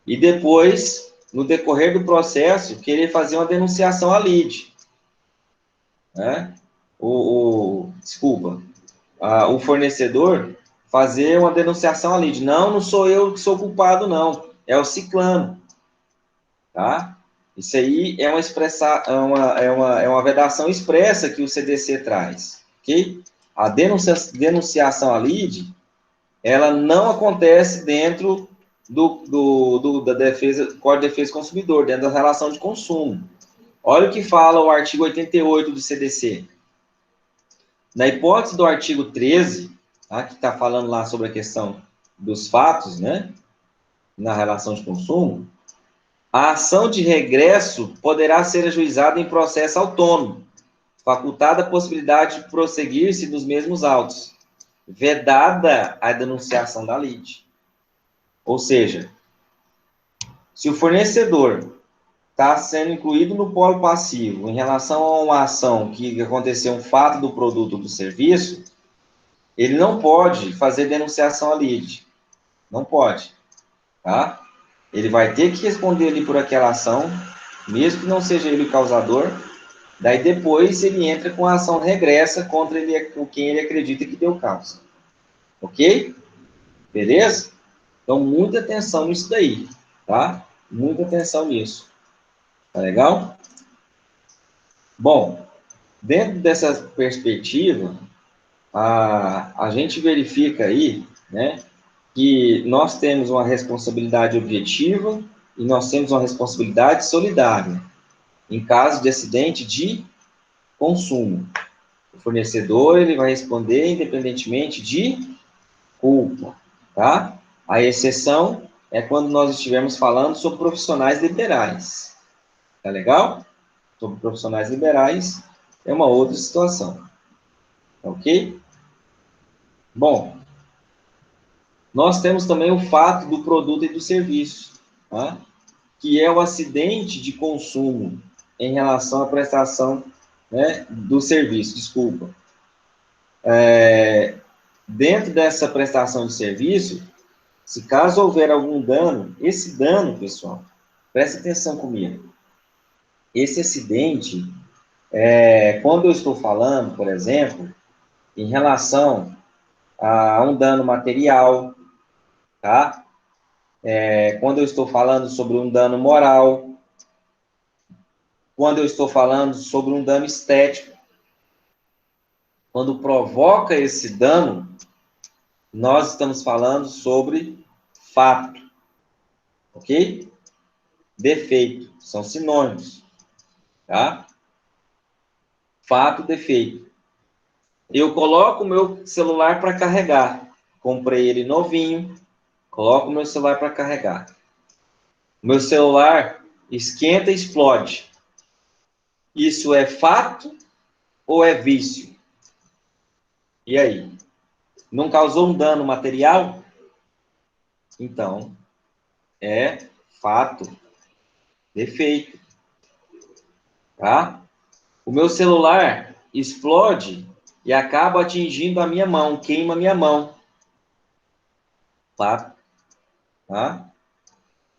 e depois, no decorrer do processo, querer fazer uma denunciação à lide, né? Desculpa, o fornecedor fazer uma denunciação à lide. Não, não sou eu que sou culpado, não. É o ciclano, tá? Isso aí é uma vedação expressa que o CDC traz, ok? A denunciação à lide, ela não acontece dentro da defesa, Código de Defesa do Consumidor, dentro da relação de consumo. Olha o que fala o artigo 88 do CDC. Na hipótese do artigo 13, tá, que está falando lá sobre a questão dos fatos, né, na relação de consumo, a ação de regresso poderá ser ajuizada em processo autônomo, facultada a possibilidade de prosseguir-se nos mesmos autos, vedada a denunciação da lide. Ou seja, se o fornecedor está sendo incluído no polo passivo em relação a uma ação que aconteceu um fato do produto ou do serviço, ele não pode fazer denunciação à lide. Não pode, tá? Ele vai ter que responder ali por aquela ação, mesmo que não seja ele o causador, daí depois ele entra com a ação regressa contra quem ele acredita que deu causa. Ok? Beleza? Então, muita atenção nisso daí, tá? Muita atenção nisso. Tá legal? Bom, dentro dessa perspectiva, a gente verifica aí, né, que nós temos uma responsabilidade objetiva e nós temos uma responsabilidade solidária em caso de acidente de consumo. O fornecedor, ele vai responder independentemente de culpa, tá? A exceção é quando nós estivermos falando sobre profissionais liberais. Tá legal? Sobre profissionais liberais é uma outra situação. Ok? Bom, nós temos também o fato do produto e do serviço, tá? Que é o acidente de consumo em relação à prestação, né, do serviço, desculpa. Dentro dessa prestação de serviço, se caso houver algum dano, esse dano, pessoal, preste atenção comigo, esse acidente, quando eu estou falando, por exemplo, em relação a um dano material, tá? Quando eu estou falando sobre um dano moral, quando eu estou falando sobre um dano estético, quando provoca esse dano, nós estamos falando sobre fato, ok? Defeito, são sinônimos, tá? Fato, defeito. Eu coloco o meu celular para carregar, comprei ele novinho, coloco o meu celular para carregar. Meu celular esquenta e explode. Isso é fato ou é vício? E aí? Não causou um dano material? Então, é fato, defeito, tá? O meu celular explode e acaba atingindo a minha mão, queima a minha mão. Fato, tá?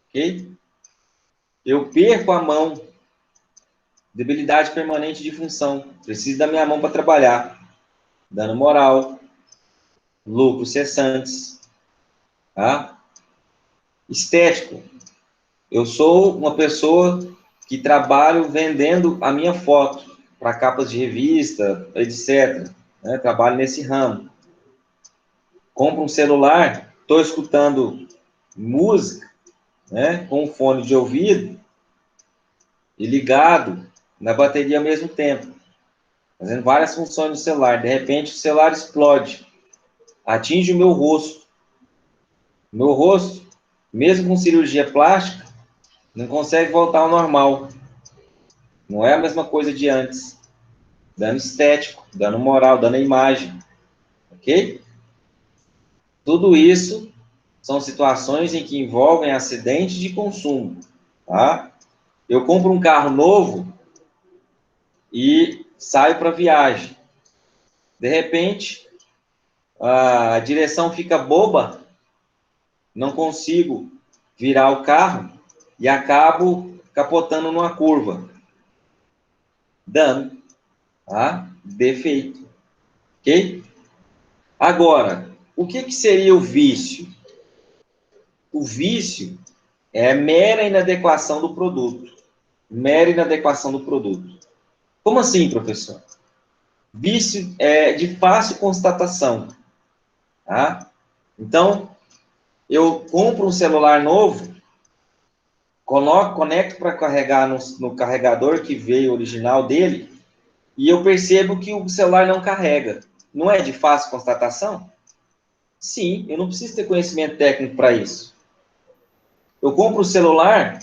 Ok? Eu perco a mão, debilidade permanente de função, preciso da minha mão para trabalhar. Dano moral, lucros cessantes, tá? Estético. Eu sou uma pessoa que trabalho vendendo a minha foto para capas de revista, etc. Né? Trabalho nesse ramo. Compro um celular, estou escutando música, né? Com um fone de ouvido e ligado na bateria ao mesmo tempo, fazendo várias funções no celular. De repente, o celular explode, atinge o meu rosto. Meu rosto, mesmo com cirurgia plástica, não consegue voltar ao normal. Não é a mesma coisa de antes. dano estético, dano moral, dano à imagem, ok? Tudo isso são situações em que envolvem acidente de consumo, tá? Eu compro um carro novo e saio para viagem. De repente, a direção fica boba, não consigo virar o carro e acabo capotando numa curva. Dano, tá? Defeito, ok? Agora, o que seria o vício? O vício é mera inadequação do produto. Mera inadequação do produto. Como assim, professor? Vício é de fácil constatação, tá? Então, eu compro um celular novo, conecto para carregar no carregador que veio original dele, e eu percebo que o celular não carrega. Não é de fácil constatação? Sim, eu não preciso ter conhecimento técnico para isso. Eu compro o celular,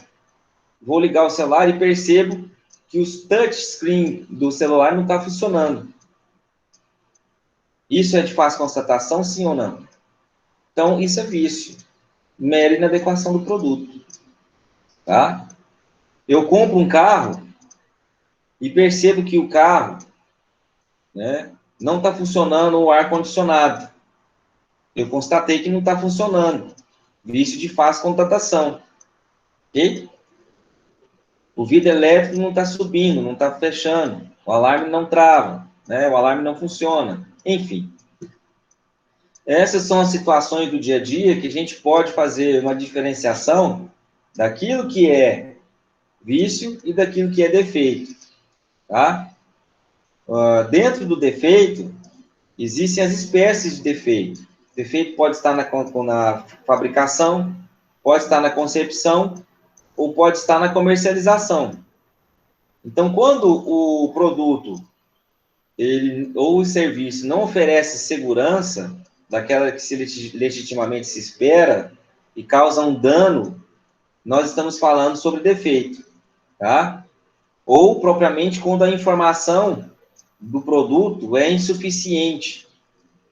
vou ligar o celular e percebo que os touchscreen do celular não está funcionando. Isso é de fácil constatação, sim ou não? Então, isso é vício. Mera inadequação do produto. Tá? Eu compro um carro e percebo que o carro, né, não está funcionando o ar-condicionado. Eu constatei que não está funcionando. Vício de fácil constatação. Ok? O vidro elétrico não está subindo, não está fechando. O alarme não trava, né? O alarme não funciona. Enfim. Essas são as situações do dia a dia que a gente pode fazer uma diferenciação daquilo que é vício e daquilo que é defeito. Tá? Dentro do defeito, existem as espécies de defeito. Defeito pode estar na fabricação, pode estar na concepção ou pode estar na comercialização. Então, quando o produto ou o serviço não oferece segurança daquela que se legitimamente se espera e causa um dano, nós estamos falando sobre defeito, tá? Ou, propriamente, quando a informação do produto é insuficiente.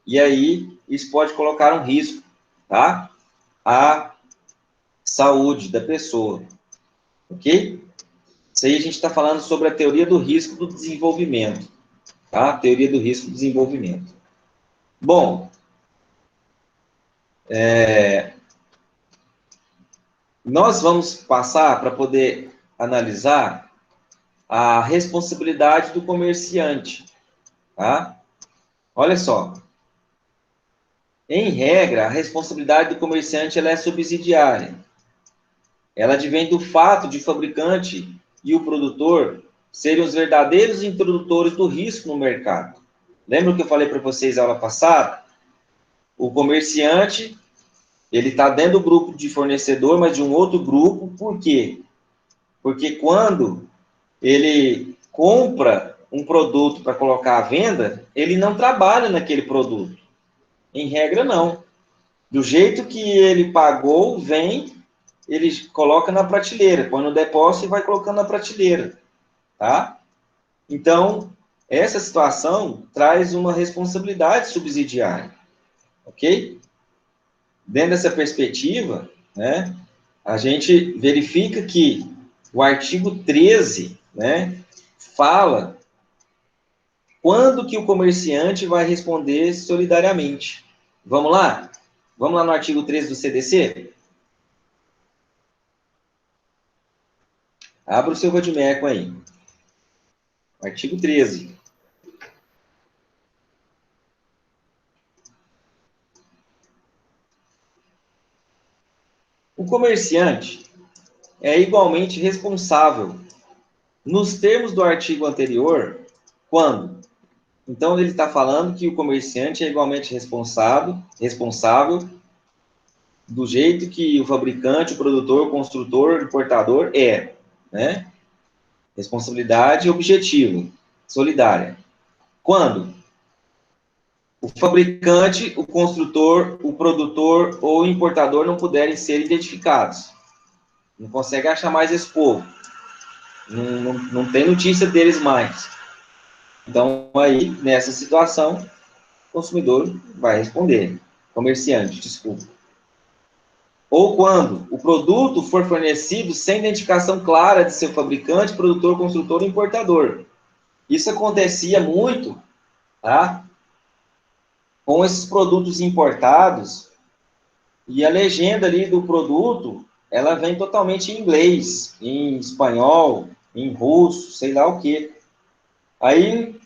E aí, isso pode colocar um risco, tá? À saúde da pessoa, ok? Isso aí a gente está falando sobre a teoria do risco do desenvolvimento, tá? Teoria do risco do desenvolvimento. Bom, nós vamos passar para poder analisar a responsabilidade do comerciante, tá? Olha só. Em regra, a responsabilidade do comerciante ela é subsidiária. Ela advém do fato de o fabricante e o produtor serem os verdadeiros introdutores do risco no mercado. Lembra que eu falei para vocês na aula passada? O comerciante, ele está dentro do grupo de fornecedor, mas de um outro grupo. Por quê? Porque quando ele compra um produto para colocar à venda, ele não trabalha naquele produto. Em regra, não. Do jeito que ele pagou, vem, ele coloca na prateleira, põe no depósito e vai colocando na prateleira, tá? Então, essa situação traz uma responsabilidade subsidiária, ok? Dentro dessa perspectiva, né, a gente verifica que o artigo 13, né, fala quando que o comerciante vai responder solidariamente. Vamos lá? Vamos lá no artigo 13 do CDC? Abra o seu Vadimeco aí. Artigo 13. O comerciante é igualmente responsável, nos termos do artigo anterior, quando? Então, ele está falando que o comerciante é igualmente responsável do jeito que o fabricante, o produtor, o construtor, o importador é, né? Responsabilidade objetiva, solidária. Quando? O fabricante, o construtor, o produtor ou o importador não puderem ser identificados. Não consegue achar mais esse povo. Não tem notícia deles mais. Então, aí, nessa situação, o consumidor vai responder. Comerciante, desculpa. Ou quando o produto for fornecido sem identificação clara de seu fabricante, produtor, construtor ou importador. Isso acontecia muito, tá? Com esses produtos importados, e a legenda ali do produto, ela vem totalmente em inglês, em espanhol, em russo, sei lá o quê. Aí,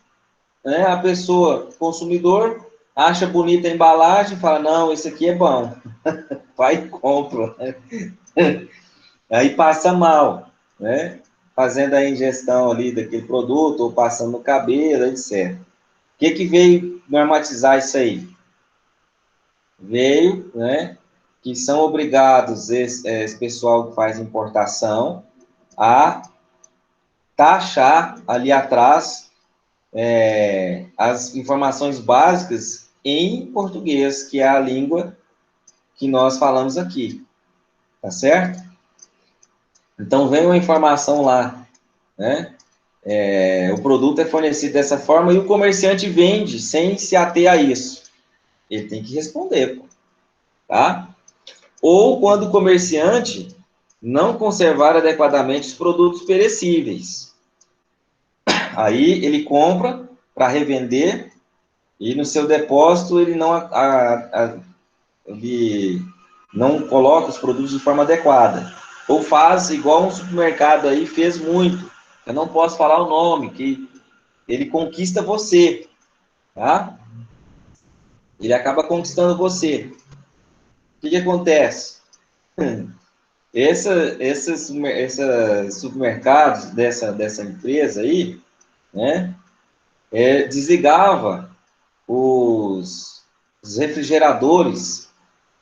né, a pessoa, consumidor, acha bonita a embalagem, fala, não, esse aqui é bom. Vai e compra. Aí passa mal, né? Fazendo a ingestão ali daquele produto, ou passando no cabelo, etc. O que veio normatizar isso aí? Veio, né, que são obrigados, esse pessoal que faz importação, a taxar ali atrás as informações básicas em português, que é a língua que nós falamos aqui, tá certo? Então, vem uma informação lá, né? O produto é fornecido dessa forma e o comerciante vende sem se ater a isso. Ele tem que responder, pô, tá? Ou quando o comerciante não conservar adequadamente os produtos perecíveis. Aí ele compra para revender e no seu depósito ele ele não coloca os produtos de forma adequada. Ou faz igual um supermercado aí fez muito. Eu não posso falar o nome, que ele conquista você, tá? Ele acaba conquistando você. O que acontece? Esses supermercados dessa empresa aí, né, desligava os refrigeradores,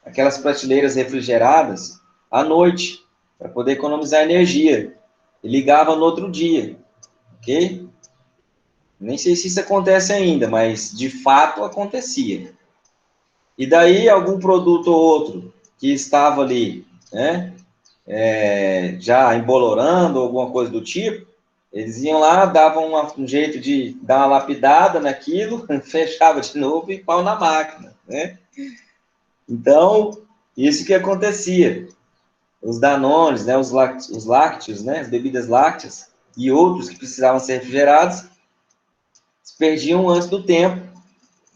aquelas prateleiras refrigeradas, à noite, para poder economizar energia. E ligava no outro dia, ok? Nem sei se isso acontece ainda, mas de fato acontecia. E daí algum produto ou outro que estava ali, né, já embolorando, alguma coisa do tipo, eles iam lá, davam um jeito de dar uma lapidada naquilo, fechava de novo e pau na máquina, né? Então, isso que acontecia. Os Danones, né, os lácteos, né, as bebidas lácteas e outros que precisavam ser refrigerados, se perdiam antes do tempo.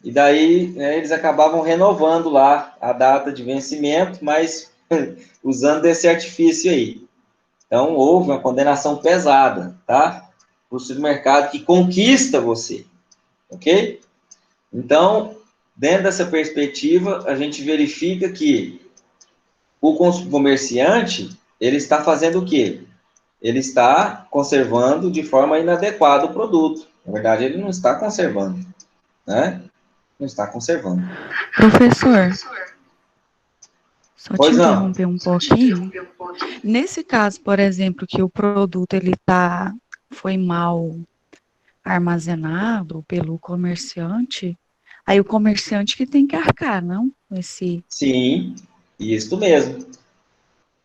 E daí, né, eles acabavam renovando lá a data de vencimento, mas usando esse artifício aí. Então, houve uma condenação pesada, tá? Para o supermercado que conquista você, ok? Então, dentro dessa perspectiva, a gente verifica que o comerciante, ele está fazendo o quê? Ele está conservando de forma inadequada o produto. Na verdade, ele não está conservando, né? Não está conservando. Professor, só te Pois não. interromper um pouquinho. Nesse caso, por exemplo, que o produto foi mal armazenado pelo comerciante, aí o comerciante que tem que arcar, não? Sim, isso mesmo.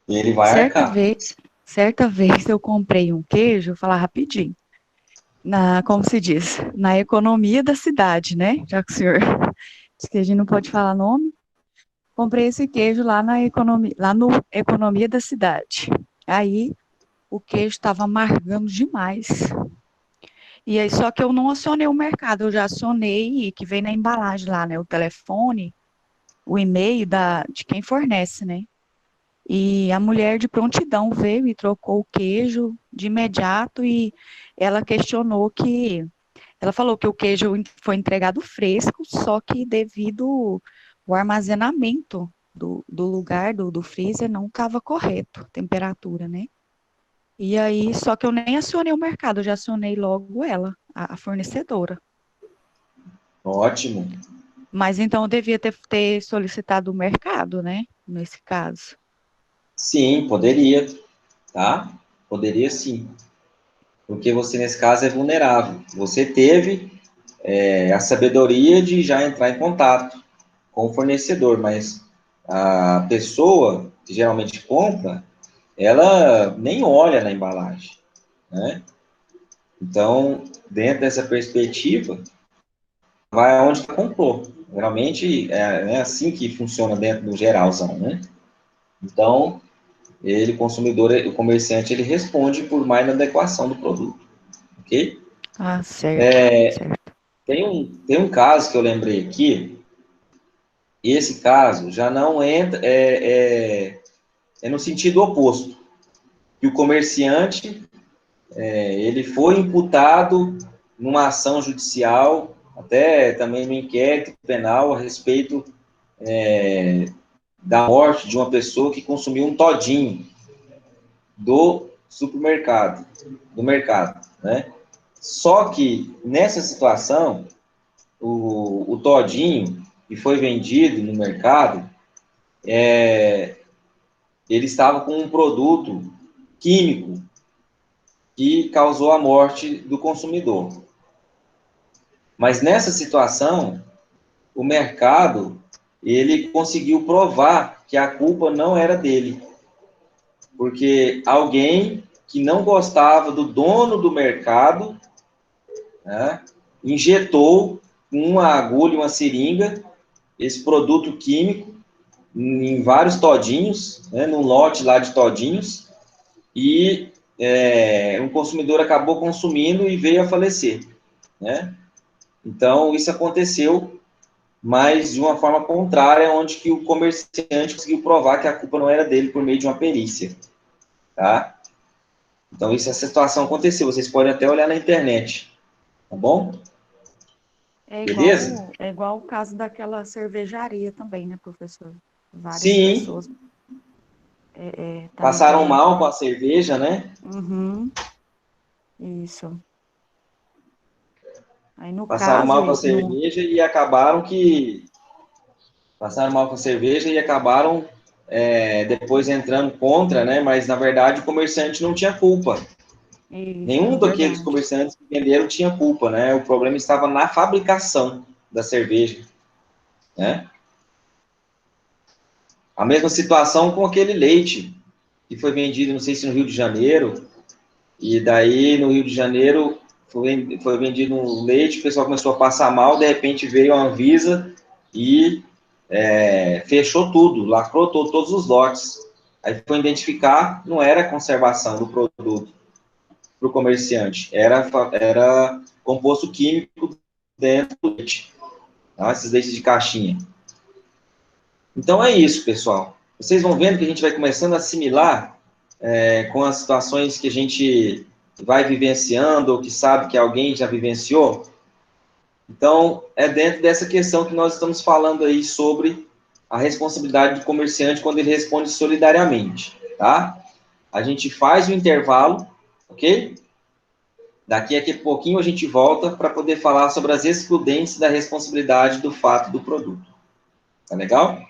Ele vai Certa arcar. vez, certa vez eu comprei um queijo, vou falar rapidinho, como se diz, na economia da cidade, né? Já que o senhor disse que a gente não pode falar nome. Comprei esse queijo lá no Economia da Cidade. Aí o queijo estava amargando demais. E aí, só que eu não acionei o mercado, eu já acionei, que vem na embalagem lá, né? O telefone, o e-mail de quem fornece, né? E a mulher de prontidão veio e trocou o queijo de imediato e ela questionou ela falou que o queijo foi entregado fresco, só que devido o armazenamento do lugar, do freezer, não estava correto, temperatura, né? E aí, só que eu nem acionei o mercado, eu já acionei logo ela, a fornecedora. Ótimo. Mas então eu devia ter solicitado o mercado, né? Nesse caso. Sim, poderia, tá? Poderia sim. Porque você, nesse caso, é vulnerável. Você teve a sabedoria de já entrar em contato com o fornecedor, mas a pessoa que geralmente compra, ela nem olha na embalagem, né? Então, dentro dessa perspectiva, vai aonde comprou. Geralmente é assim que funciona dentro do geralzão, né? Então, ele, o consumidor, o comerciante, ele responde por mais inadequação do produto, ok? Ah, certo, certo. Tem um caso que eu lembrei aqui, esse caso já não entra, é no sentido oposto, que o comerciante, ele foi imputado numa ação judicial, até também no inquérito penal a respeito da morte de uma pessoa que consumiu um todinho do supermercado, do mercado, né? Só que nessa situação, o todinho que foi vendido no mercado, ele estava com um produto químico que causou a morte do consumidor. Mas nessa situação, o mercado, ele conseguiu provar que a culpa não era dele, porque alguém que não gostava do dono do mercado, né, injetou uma agulha, uma seringa, esse produto químico em vários todinhos, né, num lote lá de todinhos, e um consumidor acabou consumindo e veio a falecer, né? Então, isso aconteceu, mas de uma forma contrária, onde que o comerciante conseguiu provar que a culpa não era dele por meio de uma perícia, tá? Então, essa situação aconteceu, vocês podem até olhar na internet, tá bom? Beleza? É igual o caso daquela cervejaria também, né, professor? Várias Sim, pessoas passaram também. mal com a cerveja, né? Uhum, isso. Aí no Passaram caso, mal com a cerveja e acabaram que passaram mal com a cerveja e acabaram depois entrando contra, né? Mas na verdade o comerciante não tinha culpa. isso, Nenhum daqueles verdade. comerciantes que venderam tinha culpa, né? O problema estava na fabricação da cerveja, né? A mesma situação com aquele leite que foi vendido, não sei se no Rio de Janeiro, e daí no Rio de Janeiro foi vendido um leite, o pessoal começou a passar mal, de repente veio a Anvisa e fechou tudo, lacrou todos os lotes. Aí foi identificar, não era conservação do produto para o comerciante, era composto químico dentro do leite, tá? Esses leites de caixinha. Então é isso, pessoal. Vocês vão vendo que a gente vai começando a assimilar com as situações que a gente vai vivenciando ou que sabe que alguém já vivenciou. Então, é dentro dessa questão que nós estamos falando aí sobre a responsabilidade do comerciante quando ele responde solidariamente, tá? A gente faz o intervalo, ok? Daqui a pouquinho a gente volta para poder falar sobre as excludentes da responsabilidade do fato do produto. Tá legal?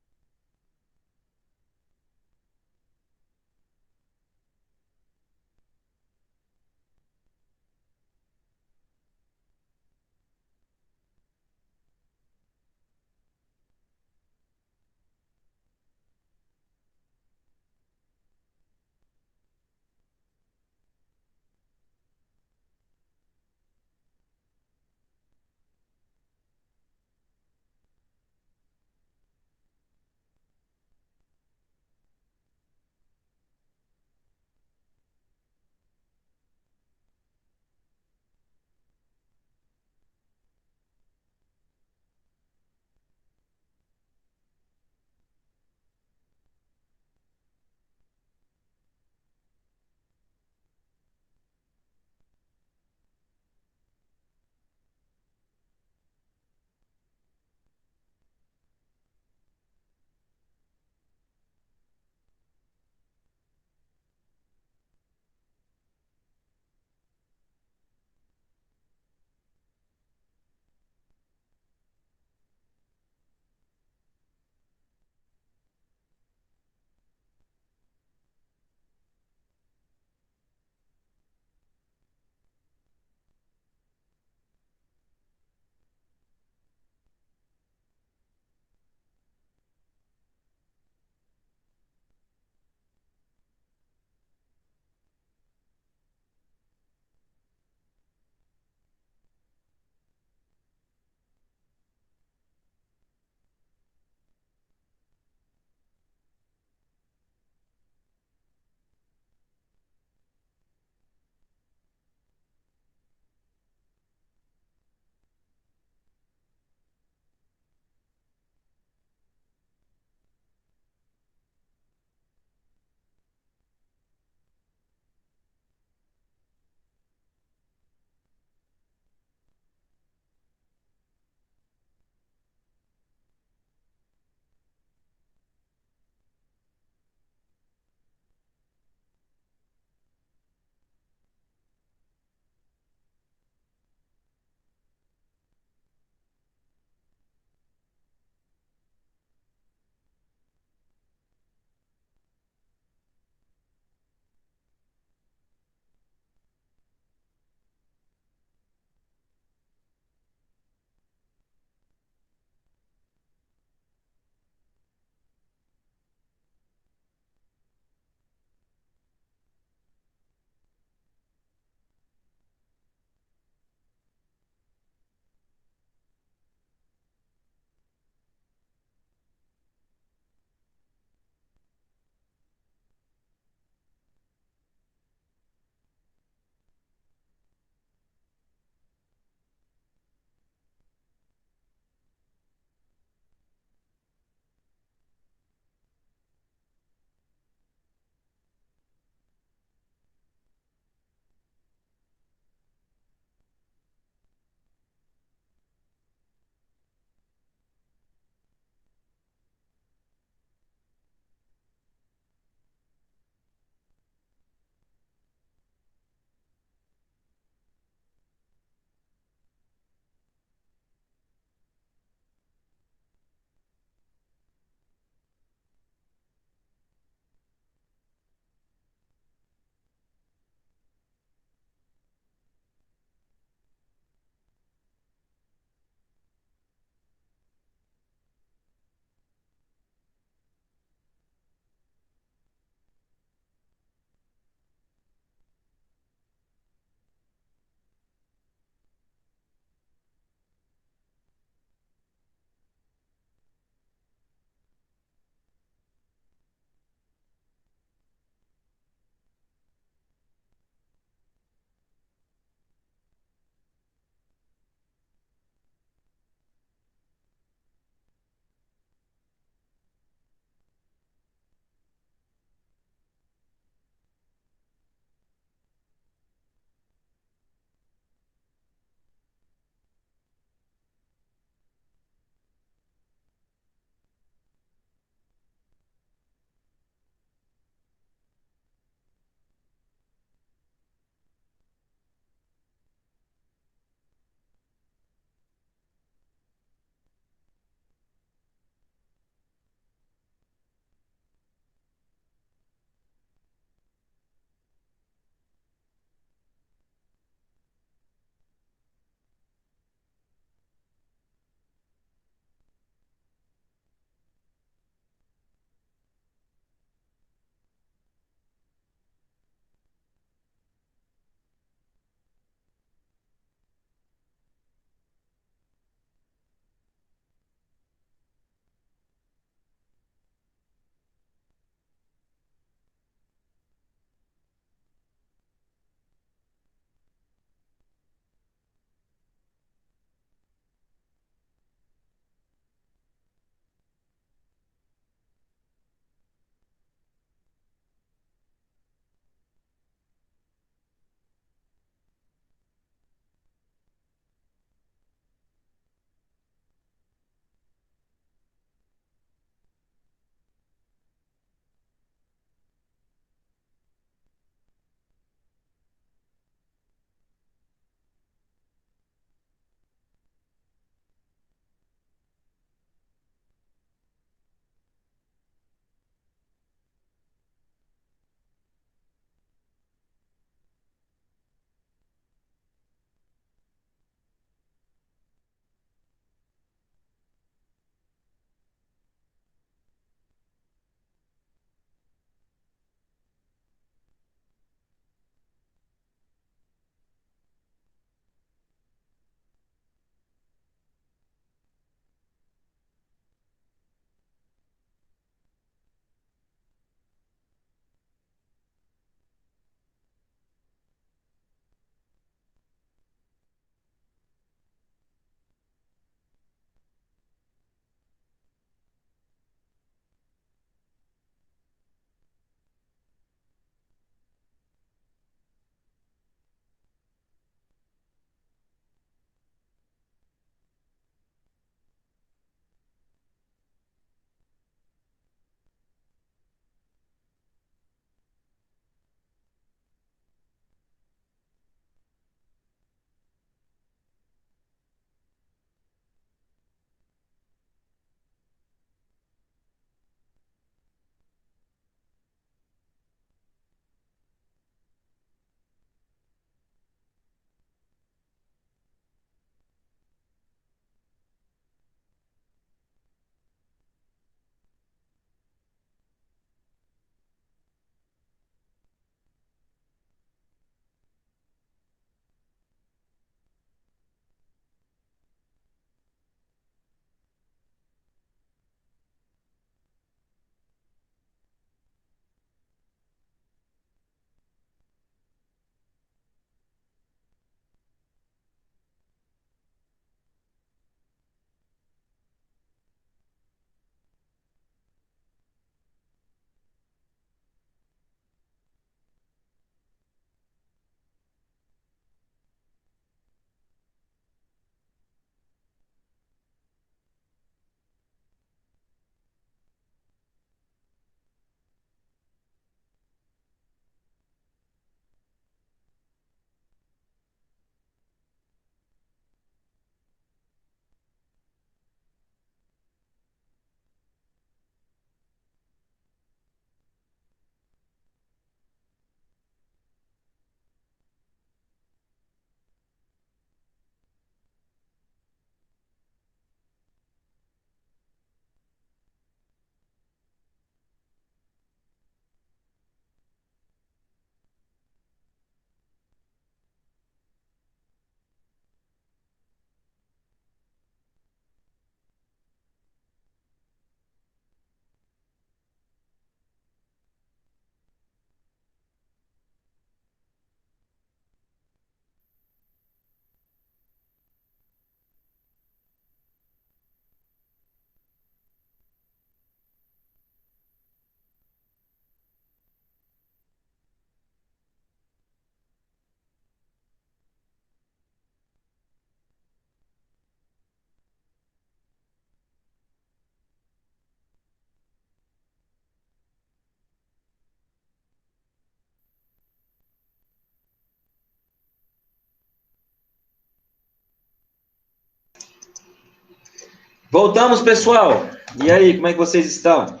Voltamos, pessoal. E aí, como é que vocês estão?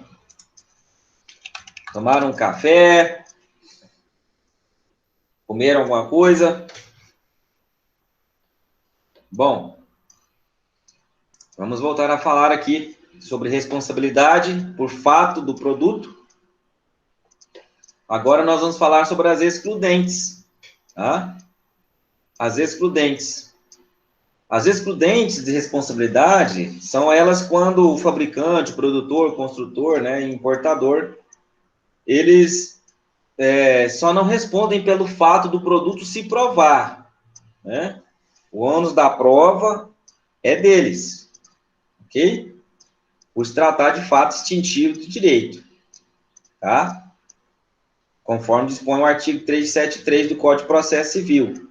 Tomaram um café? Comeram alguma coisa? Bom, vamos voltar a falar aqui sobre responsabilidade por fato do produto. Agora nós vamos falar sobre as excludentes, tá? As excludentes. As excludentes de responsabilidade são elas quando o fabricante, o produtor, o construtor, né, importador, eles só não respondem pelo fato do produto se provar, né? O ônus da prova é deles, ok? Por se tratar de fato extintivo do direito, tá? Conforme dispõe o artigo 373 do Código de Processo Civil.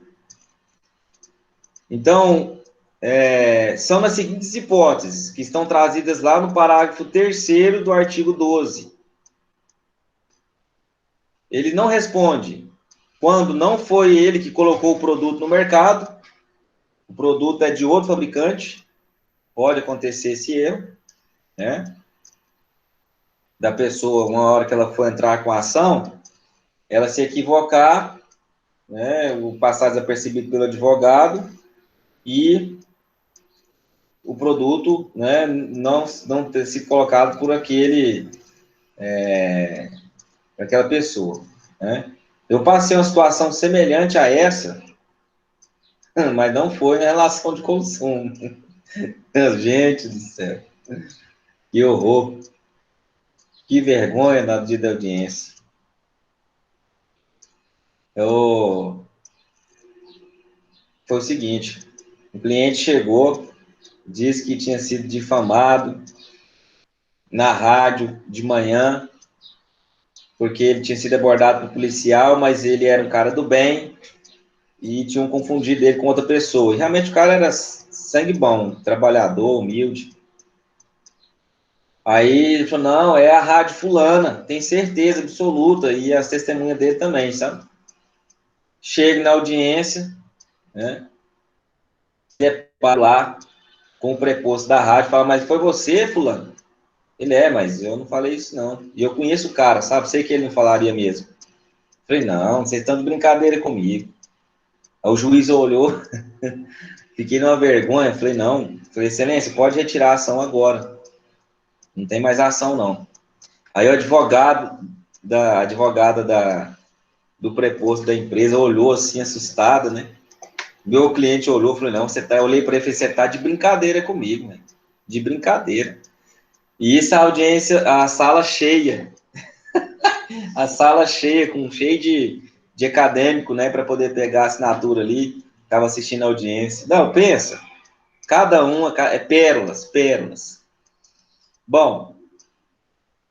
Então, são nas seguintes hipóteses, que estão trazidas lá no parágrafo 3º do artigo 12. Ele não responde quando não foi ele que colocou o produto no mercado, o produto é de outro fabricante, pode acontecer esse erro, né? Da pessoa, uma hora que ela for entrar com a ação, ela se equivocar, né, o passar desapercebido pelo advogado e o produto, né, não ter sido colocado por aquela pessoa, né? Eu passei uma situação semelhante a essa, mas não foi em relação de consumo. Gente do céu, que horror, que vergonha na dia da audiência. Foi o seguinte, o cliente chegou, disse que tinha sido difamado na rádio de manhã, porque ele tinha sido abordado por policial, mas ele era um cara do bem e tinham confundido ele com outra pessoa. E realmente o cara era sangue bom, trabalhador, humilde. Aí ele falou, não, é a rádio fulana, tem certeza absoluta, e as testemunhas dele também, sabe? Chega na audiência, né? Depara lá com o preposto da rádio, fala, mas foi você, fulano? Ele mas eu não falei isso, não. E eu conheço o cara, sabe? Sei que ele não falaria mesmo. Falei, não, vocês estão de brincadeira comigo. Aí o juiz olhou, fiquei numa vergonha, falei, não. Falei, excelência, pode retirar a ação agora. Não tem mais ação, não. Aí o advogada do preposto da empresa olhou assim, assustada, né? Meu cliente olhou, falei, não, eu olhei para ele e falei, você tá de brincadeira comigo, né? De brincadeira. E essa audiência, a sala cheia, cheio de acadêmico, né, para poder pegar a assinatura ali, estava assistindo a audiência. Não, pensa, cada uma é pérolas, pérolas. Bom,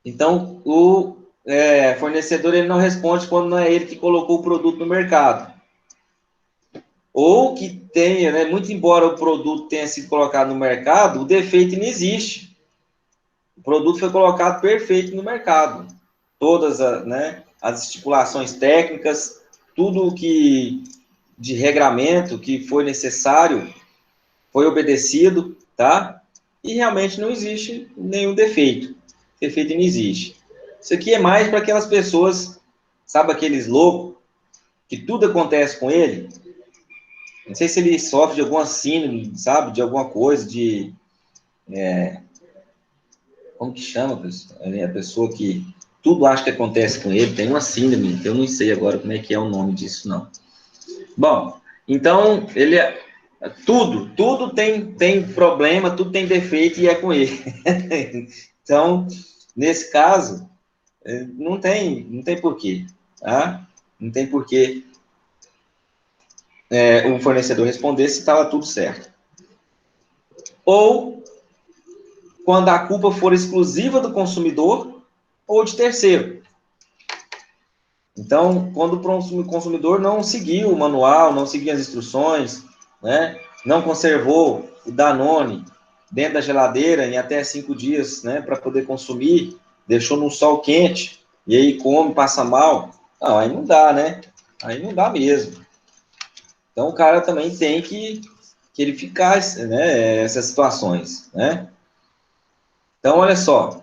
então o fornecedor ele não responde quando não é ele que colocou o produto no mercado. Ou que tenha, né, muito embora o produto tenha sido colocado no mercado, o defeito não existe. O produto foi colocado perfeito no mercado. Todas as estipulações técnicas, tudo que de regramento que foi necessário foi obedecido, tá? E realmente não existe nenhum defeito. Defeito não existe. Isso aqui é mais para aquelas pessoas, sabe, aqueles loucos, que tudo acontece com ele. Não sei se ele sofre de alguma síndrome, sabe, de alguma coisa, como que chama, pessoal? A pessoa que tudo acha que acontece com ele, tem uma síndrome, eu não sei agora como é que é o nome disso, não. Bom, então, tudo tem problema, tudo tem defeito e é com ele. Então, nesse caso, não tem porquê, tá? Não tem porquê o fornecedor responder se estava tudo certo. Ou quando a culpa for exclusiva do consumidor ou de terceiro. Então, quando o consumidor não seguiu o manual, não seguiu as instruções, né, não conservou o Danone dentro da geladeira em até 5 dias, né, para poder consumir, deixou no sol quente, e aí come, passa mal, não, aí não dá, né? Aí não dá mesmo. Então, o cara também tem que verificar, né, essas situações, né? Então, olha só,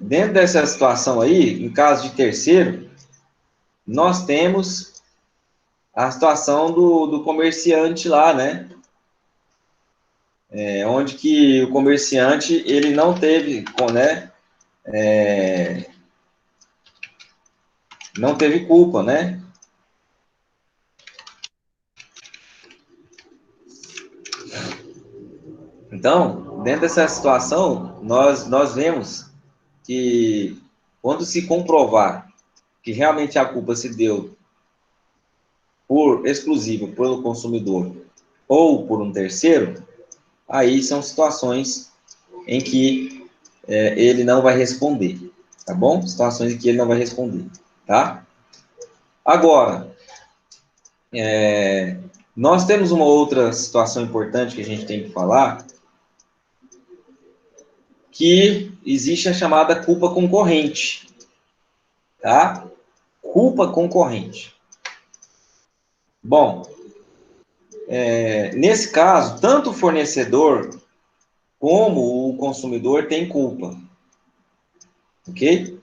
dentro dessa situação aí, em caso de terceiro, nós temos a situação do comerciante lá, né? Onde que o comerciante, ele não teve, né? Não teve culpa, né? Então, dentro dessa situação, nós vemos que quando se comprovar que realmente a culpa se deu exclusiva pelo consumidor ou por um terceiro, aí são situações em que ele não vai responder, tá bom? Situações em que ele não vai responder, tá? Agora, nós temos uma outra situação importante que a gente tem que falar, que existe a chamada culpa concorrente, tá? Culpa concorrente. Bom, nesse caso, tanto o fornecedor como o consumidor têm culpa, ok?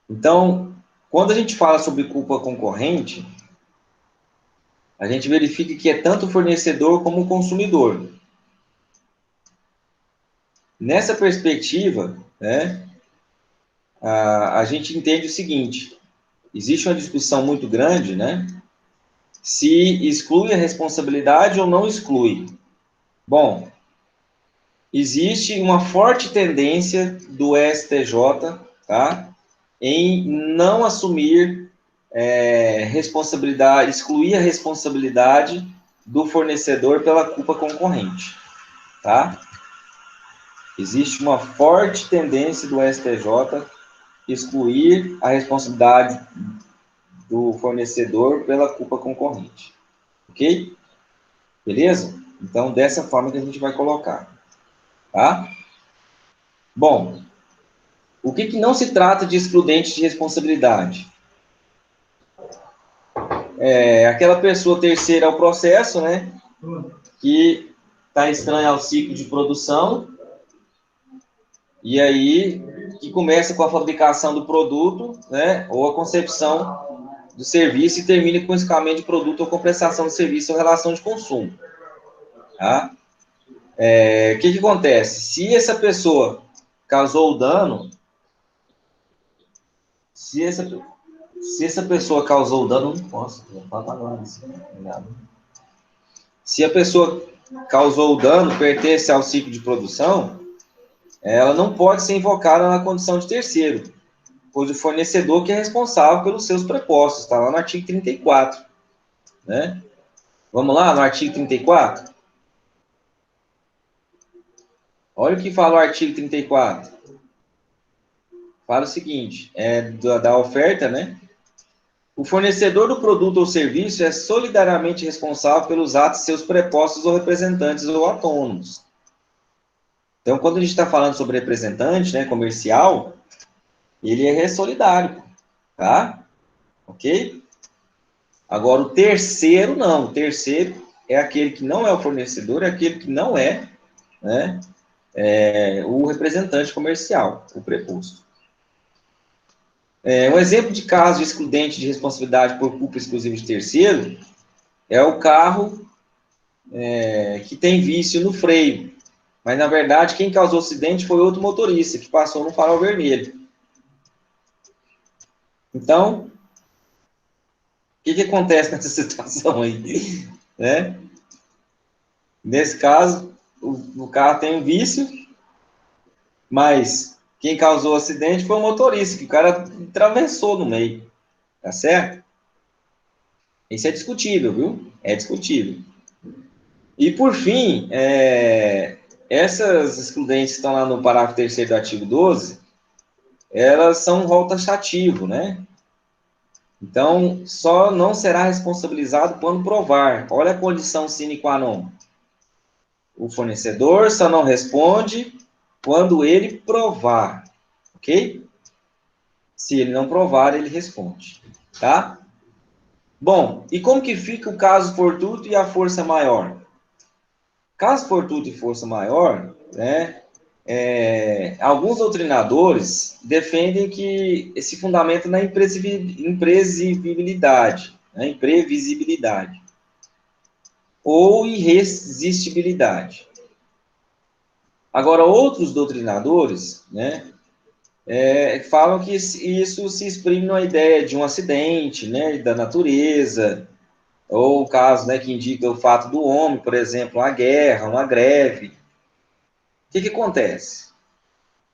Então, quando a gente fala sobre culpa concorrente, a gente verifica que é tanto o fornecedor como o consumidor. Nessa perspectiva, né, a gente entende o seguinte: existe uma discussão muito grande, né, se exclui a responsabilidade ou não exclui. Bom, existe uma forte tendência do STJ, tá, em não assumir responsabilidade, excluir a responsabilidade do fornecedor pela culpa concorrente, tá? Existe uma forte tendência do STJ excluir a responsabilidade do fornecedor pela culpa concorrente, ok? Beleza? Então, dessa forma que a gente vai colocar, tá? Bom, o que não se trata de excludente de responsabilidade? Aquela pessoa terceira ao processo, né, que está estranha ao ciclo de produção, e aí que começa com a fabricação do produto, né, ou a concepção do serviço e termina com o escoamento de produto ou com prestação de serviço ou relação de consumo. Tá? O que acontece? Se essa pessoa causou o dano, se essa pessoa causou o dano, não posso, agora, se a pessoa causou o dano, pertence ao ciclo de produção, ela não pode ser invocada na condição de terceiro, pois o fornecedor que é responsável pelos seus prepostos, está lá no artigo 34. Né? Vamos lá, no artigo 34? Olha o que fala o artigo 34. Fala o seguinte, da oferta, né? O fornecedor do produto ou serviço é solidariamente responsável pelos atos de seus prepostos ou representantes ou autônomos. Então, quando a gente está falando sobre representante, né, comercial, ele é solidário, tá? Ok? Agora, o terceiro, não. O terceiro é aquele que não é o fornecedor, é aquele que não é, né, o representante comercial, o preposto. Um exemplo de caso de excludente de responsabilidade por culpa exclusiva de terceiro é o carro que tem vício no freio. Mas, na verdade, quem causou o acidente foi outro motorista, que passou no farol vermelho. Então, o que acontece nessa situação aí? Né? Nesse caso, o carro tem um vício, mas quem causou o acidente foi o motorista, que o cara atravessou no meio. Tá certo? Isso é discutível, viu? É discutível. E, por fim, essas excludentes que estão lá no parágrafo 3º do artigo 12, elas são um rol taxativo, né? Então, só não será responsabilizado quando provar. Olha a condição sine qua non. O fornecedor só não responde quando ele provar, ok? Se ele não provar, ele responde, tá? Bom, e como que fica o caso fortuito e a força maior? Caso fortuito e força maior, né, alguns doutrinadores defendem que se fundamenta na imprevisibilidade, né, imprevisibilidade ou irresistibilidade. Agora, outros doutrinadores, né, falam que isso se exprime numa ideia de um acidente, né, da natureza, ou o caso, né, que indica o fato do homem, por exemplo, uma guerra, uma greve. O que acontece?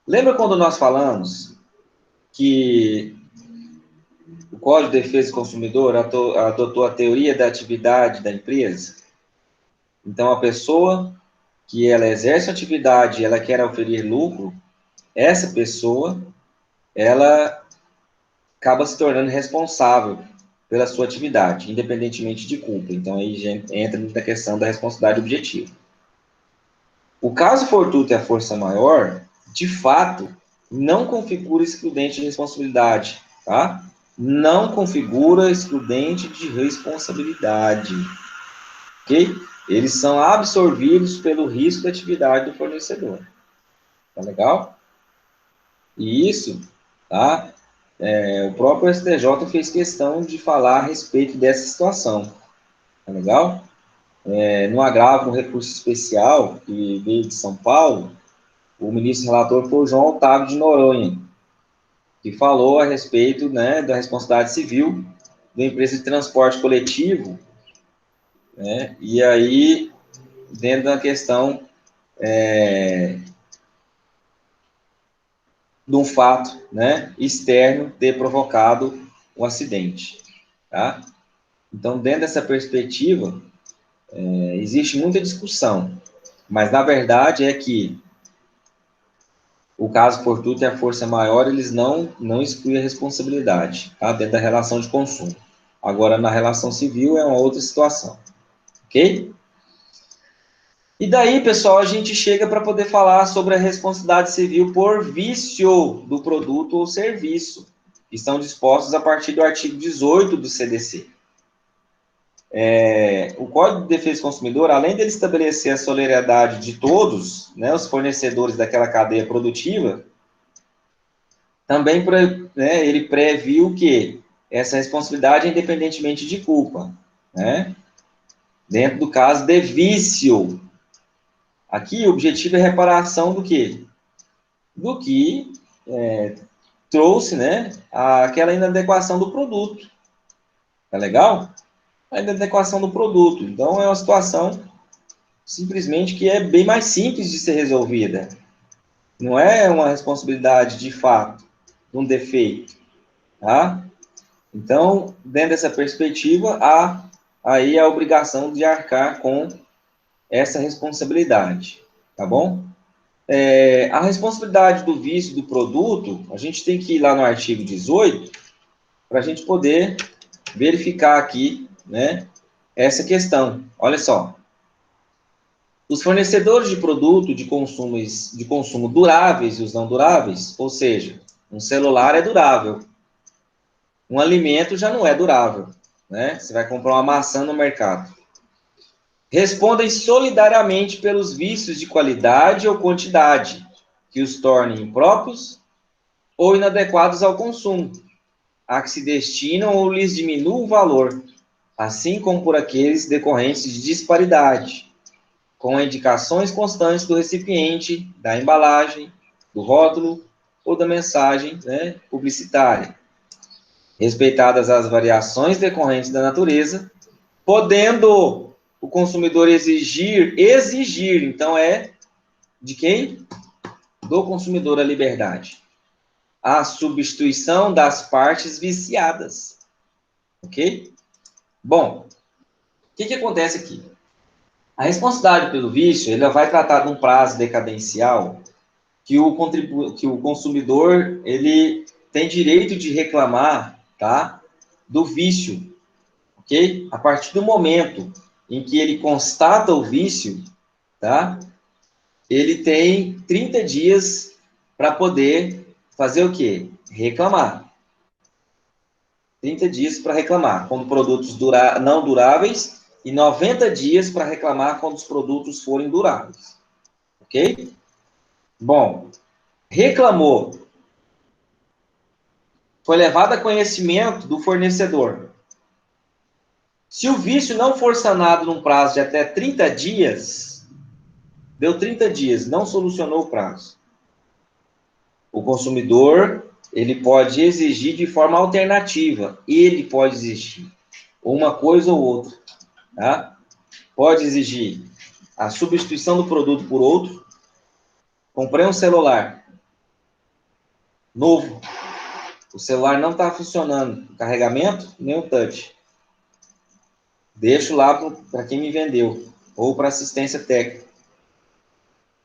Lembra quando nós falamos que o Código de Defesa do Consumidor adotou a teoria da atividade da empresa? Então, a pessoa que ela exerce atividade e ela quer oferir lucro, essa pessoa, ela acaba se tornando responsável pela sua atividade, independentemente de culpa. Então, aí entra na questão da responsabilidade objetiva. O caso fortuito e a força maior, de fato, não configura excludente de responsabilidade, tá? Não configura excludente de responsabilidade, ok? Eles são absorvidos pelo risco da atividade do fornecedor. Tá legal? E isso, tá? O próprio STJ fez questão de falar a respeito dessa situação. Tá legal? No agravo, no recurso especial, que veio de São Paulo, o ministro relator foi o João Otávio de Noronha, que falou a respeito, né, da responsabilidade civil da empresa de transporte coletivo, né, e aí, dentro da questão de um fato, né, externo ter provocado um acidente, tá? Então, dentro dessa perspectiva, existe muita discussão, mas na verdade é que o caso fortuito e a força maior, eles não excluem a responsabilidade, tá? Dentro da relação de consumo. Agora, na relação civil, é uma outra situação, ok? E daí, pessoal, a gente chega para poder falar sobre a responsabilidade civil por vício do produto ou serviço, que estão dispostos a partir do artigo 18 do CDC. O Código de Defesa do Consumidor, além dele estabelecer a solidariedade de todos, né, os fornecedores daquela cadeia produtiva, também, né, ele previu que essa responsabilidade é independentemente de culpa, né? Dentro do caso de vício. Aqui o objetivo é reparação do quê? Do que trouxe, né, aquela inadequação do produto. Tá legal? A inadequação do produto. Então, é uma situação simplesmente que é bem mais simples de ser resolvida. Não é uma responsabilidade de fato, um defeito, tá? Então, dentro dessa perspectiva, há aí a obrigação de arcar com essa responsabilidade, tá bom? A responsabilidade do vício do produto, a gente tem que ir lá no artigo 18 para a gente poder verificar aqui, né, essa questão. Olha só. Os fornecedores de produto de consumo duráveis e os não duráveis, ou seja, um celular é durável, um alimento já não é durável, né? Você vai comprar uma maçã no mercado. Respondem solidariamente pelos vícios de qualidade ou quantidade, que os tornem impróprios ou inadequados ao consumo, a que se destinam ou lhes diminui o valor, assim como por aqueles decorrentes de disparidade, com indicações constantes do recipiente, da embalagem, do rótulo ou da mensagem, né, publicitária, respeitadas as variações decorrentes da natureza, podendo o consumidor exigir, então é de quem? Do consumidor a liberdade. A substituição das partes viciadas. Ok? Bom, o que acontece aqui? A responsabilidade pelo vício, ele vai tratar de um prazo decadencial que o consumidor ele tem direito de reclamar, tá, do vício, ok? A partir do momento em que ele constata o vício, tá, ele tem 30 dias para poder fazer o quê? Reclamar. 30 dias para reclamar, quando produtos não duráveis e 90 dias para reclamar quando os produtos forem duráveis. Ok? Bom, reclamou. Foi levado a conhecimento do fornecedor. Se o vício não for sanado num prazo de até 30 dias, deu 30 dias, não solucionou o prazo. O consumidor, ele pode exigir de forma alternativa. Ele pode exigir uma coisa ou outra. Tá? Pode exigir a substituição do produto por outro. Comprei um celular novo. O celular não está funcionando. O carregamento, nem o touch. Deixo lá para quem me vendeu. Ou para assistência técnica.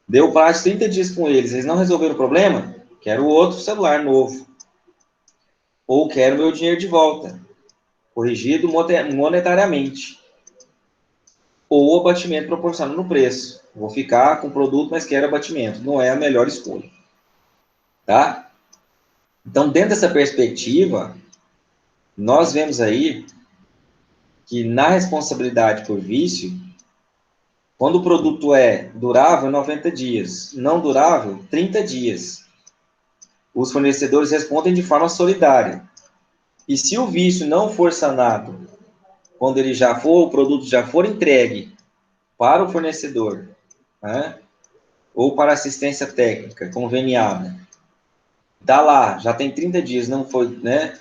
Deu prazo de 30 dias com eles. Eles não resolveram o problema? Quero outro celular novo. Ou quero meu dinheiro de volta. Corrigido monetariamente. Ou abatimento proporcional no preço. Vou ficar com o produto, mas quero abatimento. Não é a melhor escolha. Tá? Então, dentro dessa perspectiva, nós vemos aí que na responsabilidade por vício, quando o produto é durável, 90 dias. Não durável, 30 dias. Os fornecedores respondem de forma solidária. E se o vício não for sanado, quando ele já for, o produto já for entregue para o fornecedor, né, ou para assistência técnica conveniada, tá lá, já tem 30 dias, não foi, né,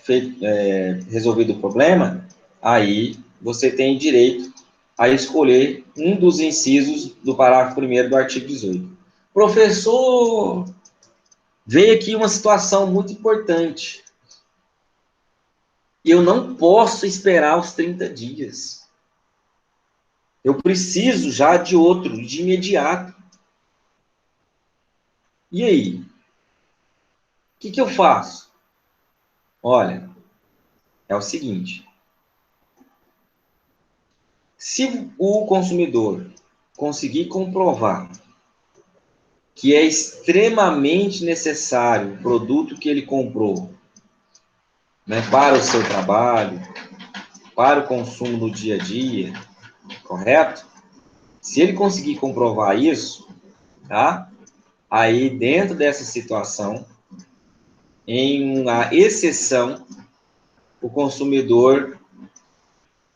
resolvido o problema, aí você tem direito a escolher um dos incisos do parágrafo 1º do artigo 18. Professor, veio aqui uma situação muito importante. Eu não posso esperar os 30 dias. Eu preciso já de outro, de imediato. E aí? O que eu faço? Olha, é o seguinte. Se o consumidor conseguir comprovar que é extremamente necessário o produto que ele comprou, né, para o seu trabalho, para o consumo no dia a dia, correto? Se ele conseguir comprovar isso, tá? Aí, dentro dessa situação, em uma exceção, o consumidor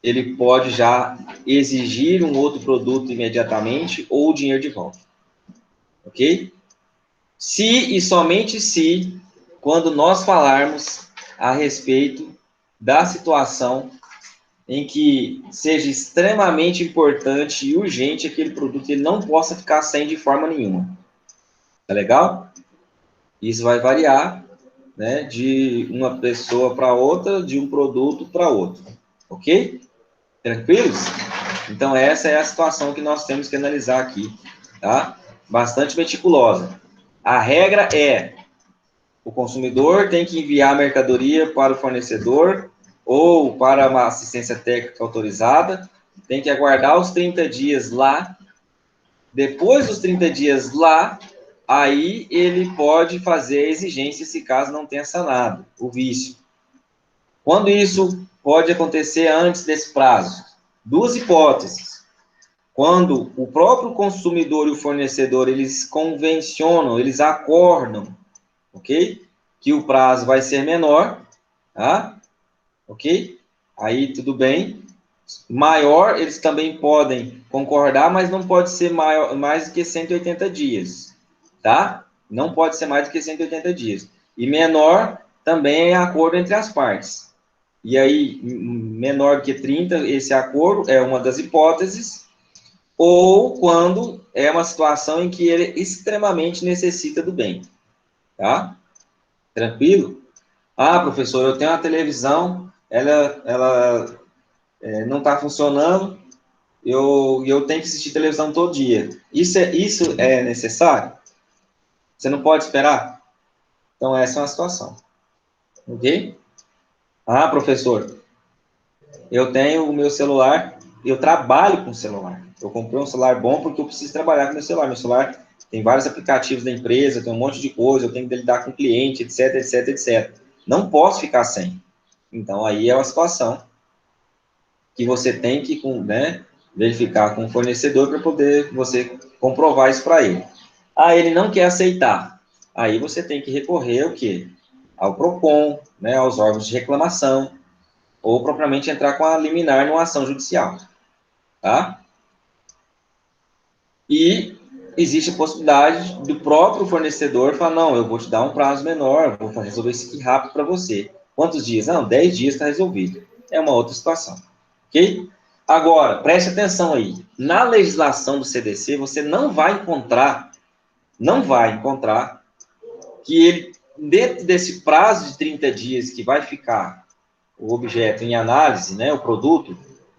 ele pode já exigir um outro produto imediatamente ou o dinheiro de volta. Ok? Se e somente se, quando nós falarmos a respeito da situação em que seja extremamente importante e urgente aquele produto, ele não possa ficar sem de forma nenhuma. Tá legal? Isso vai variar, né, de uma pessoa para outra, de um produto para outro. Ok? Tranquilos? Então, essa é a situação que nós temos que analisar aqui, tá? Bastante meticulosa. A regra é: o consumidor tem que enviar a mercadoria para o fornecedor ou para uma assistência técnica autorizada, tem que aguardar os 30 dias lá. Depois dos 30 dias lá, aí ele pode fazer a exigência, se caso não tenha sanado o vício. Quando isso pode acontecer antes desse prazo? Duas hipóteses. Quando o próprio consumidor e o fornecedor, eles convencionam, eles acordam, ok? Que o prazo vai ser menor, tá? Ok? Aí tudo bem. Maior, eles também podem concordar, mas não pode ser maior, mais do que 180 dias, tá? Não pode ser mais do que 180 dias. E menor também é acordo entre as partes. E aí, menor do que 30, esse acordo é uma das hipóteses, ou quando é uma situação em que ele extremamente necessita do bem, tá? Tranquilo? Ah, professor, eu tenho uma televisão, ela não está funcionando, eu tenho que assistir televisão todo dia. Isso é necessário? Você não pode esperar? Então, essa é uma situação. Ok? Ah, professor, eu tenho o meu celular, eu trabalho com celular. Eu comprei um celular bom porque eu preciso trabalhar com meu celular. Meu celular tem vários aplicativos da empresa, tem um monte de coisa, eu tenho que lidar com cliente, etc, etc, etc. Não posso ficar sem. Então, aí é uma situação que você tem que, né, verificar com o fornecedor para poder você comprovar isso para ele. Ah, ele não quer aceitar. Aí você tem que recorrer ao quê? Ao PROCON, né, aos órgãos de reclamação, ou propriamente entrar com a liminar numa ação judicial. Tá? E existe a possibilidade do próprio fornecedor falar, não, eu vou te dar um prazo menor, vou resolver isso aqui rápido para você. Quantos dias? Não, 10 dias está resolvido. É uma outra situação. Ok? Agora, preste atenção aí. Na legislação do CDC, você não vai encontrar que ele, dentro desse prazo de 30 dias que vai ficar o objeto em análise, né, o produto,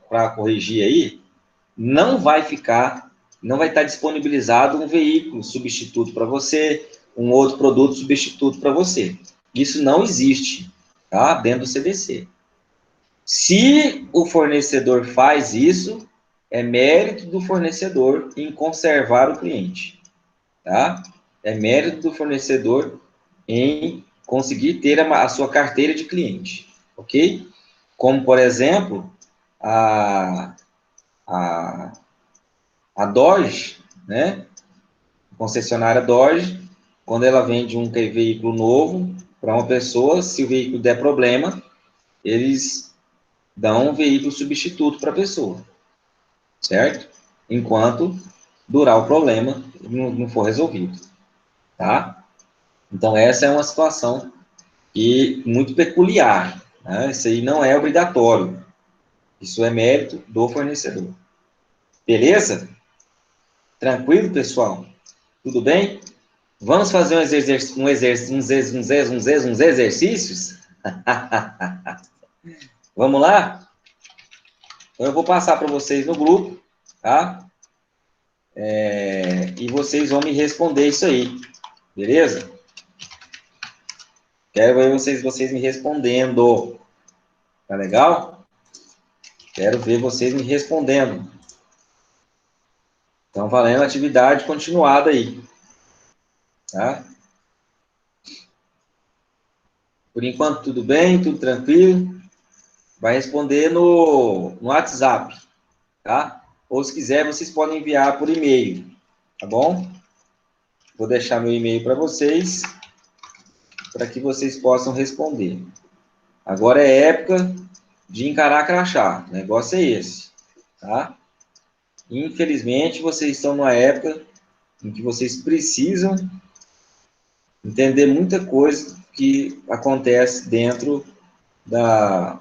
para corrigir aí, não vai estar disponibilizado um veículo substituto para você, um outro produto substituto para você. Isso não existe, tá? Dentro do CDC. Se o fornecedor faz isso, é mérito do fornecedor em conservar o cliente, tá? É mérito do fornecedor em conseguir ter a sua carteira de cliente, ok? Como, por exemplo, a, a Dodge, né? A concessionária Dodge, quando ela vende um veículo novo para uma pessoa, se o veículo der problema, eles dão um veículo substituto para a pessoa, certo? Enquanto durar o problema não for resolvido, tá? Então, essa é uma situação muito peculiar, né? Isso aí não é obrigatório. Isso é mérito do fornecedor. Beleza? Tranquilo, pessoal? Tudo bem? Vamos fazer uns exercícios? Vamos lá? Então, eu vou passar para vocês no grupo, tá? E vocês vão me responder isso aí, beleza? Quero ver vocês me respondendo. Tá legal? Quero ver vocês me respondendo. Então, valendo atividade continuada aí. Tá? Por enquanto, tudo bem, tudo tranquilo. Vai responder no WhatsApp, tá? Ou se quiser, vocês podem enviar por e-mail, tá bom? Vou deixar meu e-mail para vocês, para que vocês possam responder. Agora é época de encarar crachá. O negócio é esse, tá? Infelizmente, vocês estão numa época em que vocês precisam entender muita coisa que acontece dentro da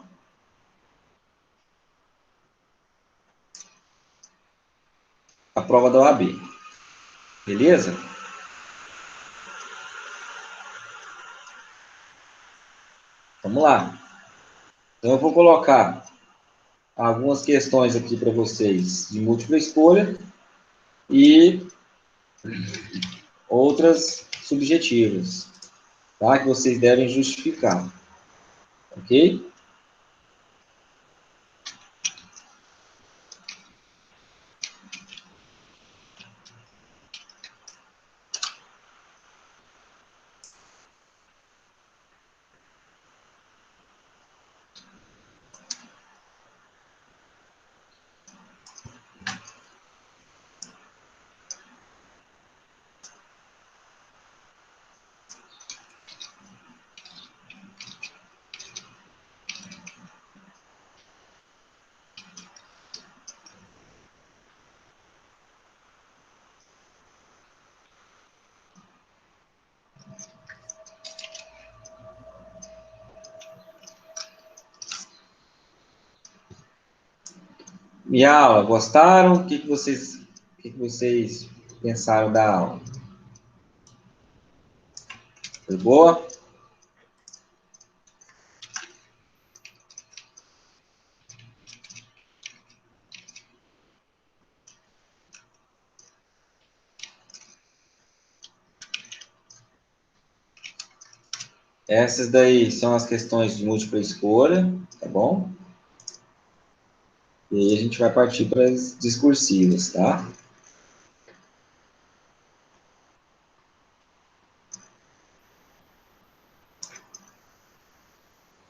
prova da OAB. Beleza? Vamos lá. Então, eu vou colocar algumas questões aqui para vocês de múltipla escolha e outras subjetivas, tá? Que vocês devem justificar. Ok? Minha aula, gostaram? O que vocês pensaram da aula? Foi boa? Essas daí são as questões de múltipla escolha, tá bom? E aí a gente vai partir para as discursivas, tá?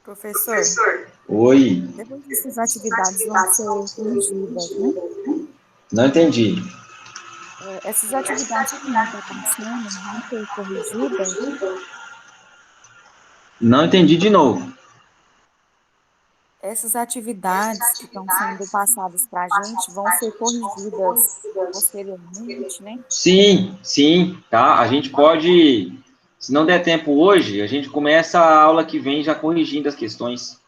Professor, Oi. depois dessas atividades vão ser corrigidas, né? Não entendi. Essas atividades que não estão passando vão ser corrigidas? Não entendi de novo. Essas atividades que estão sendo passadas para a gente vão ser corrigidas posteriormente, né? Sim, sim, tá? A gente pode, se não der tempo hoje, a gente começa a aula que vem já corrigindo as questões.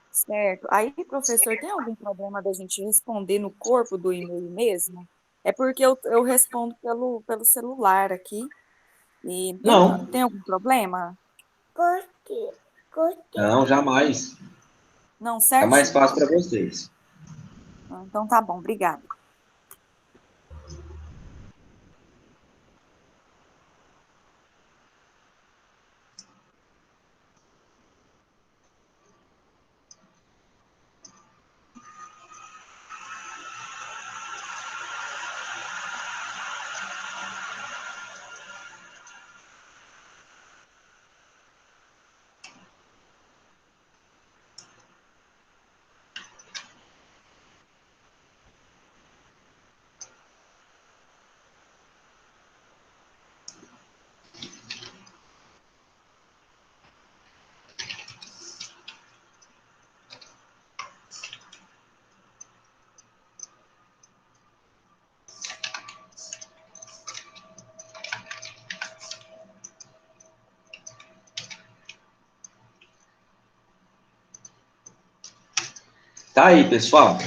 Certo. Aí, professor, tem algum problema da gente responder no corpo do e-mail mesmo? É porque eu respondo pelo celular aqui. E Não, tem algum problema? Curti, curti. não, jamais. Não, Fica mais certinho, fácil então. para vocês. Então tá bom, obrigada. Tá aí, pessoal.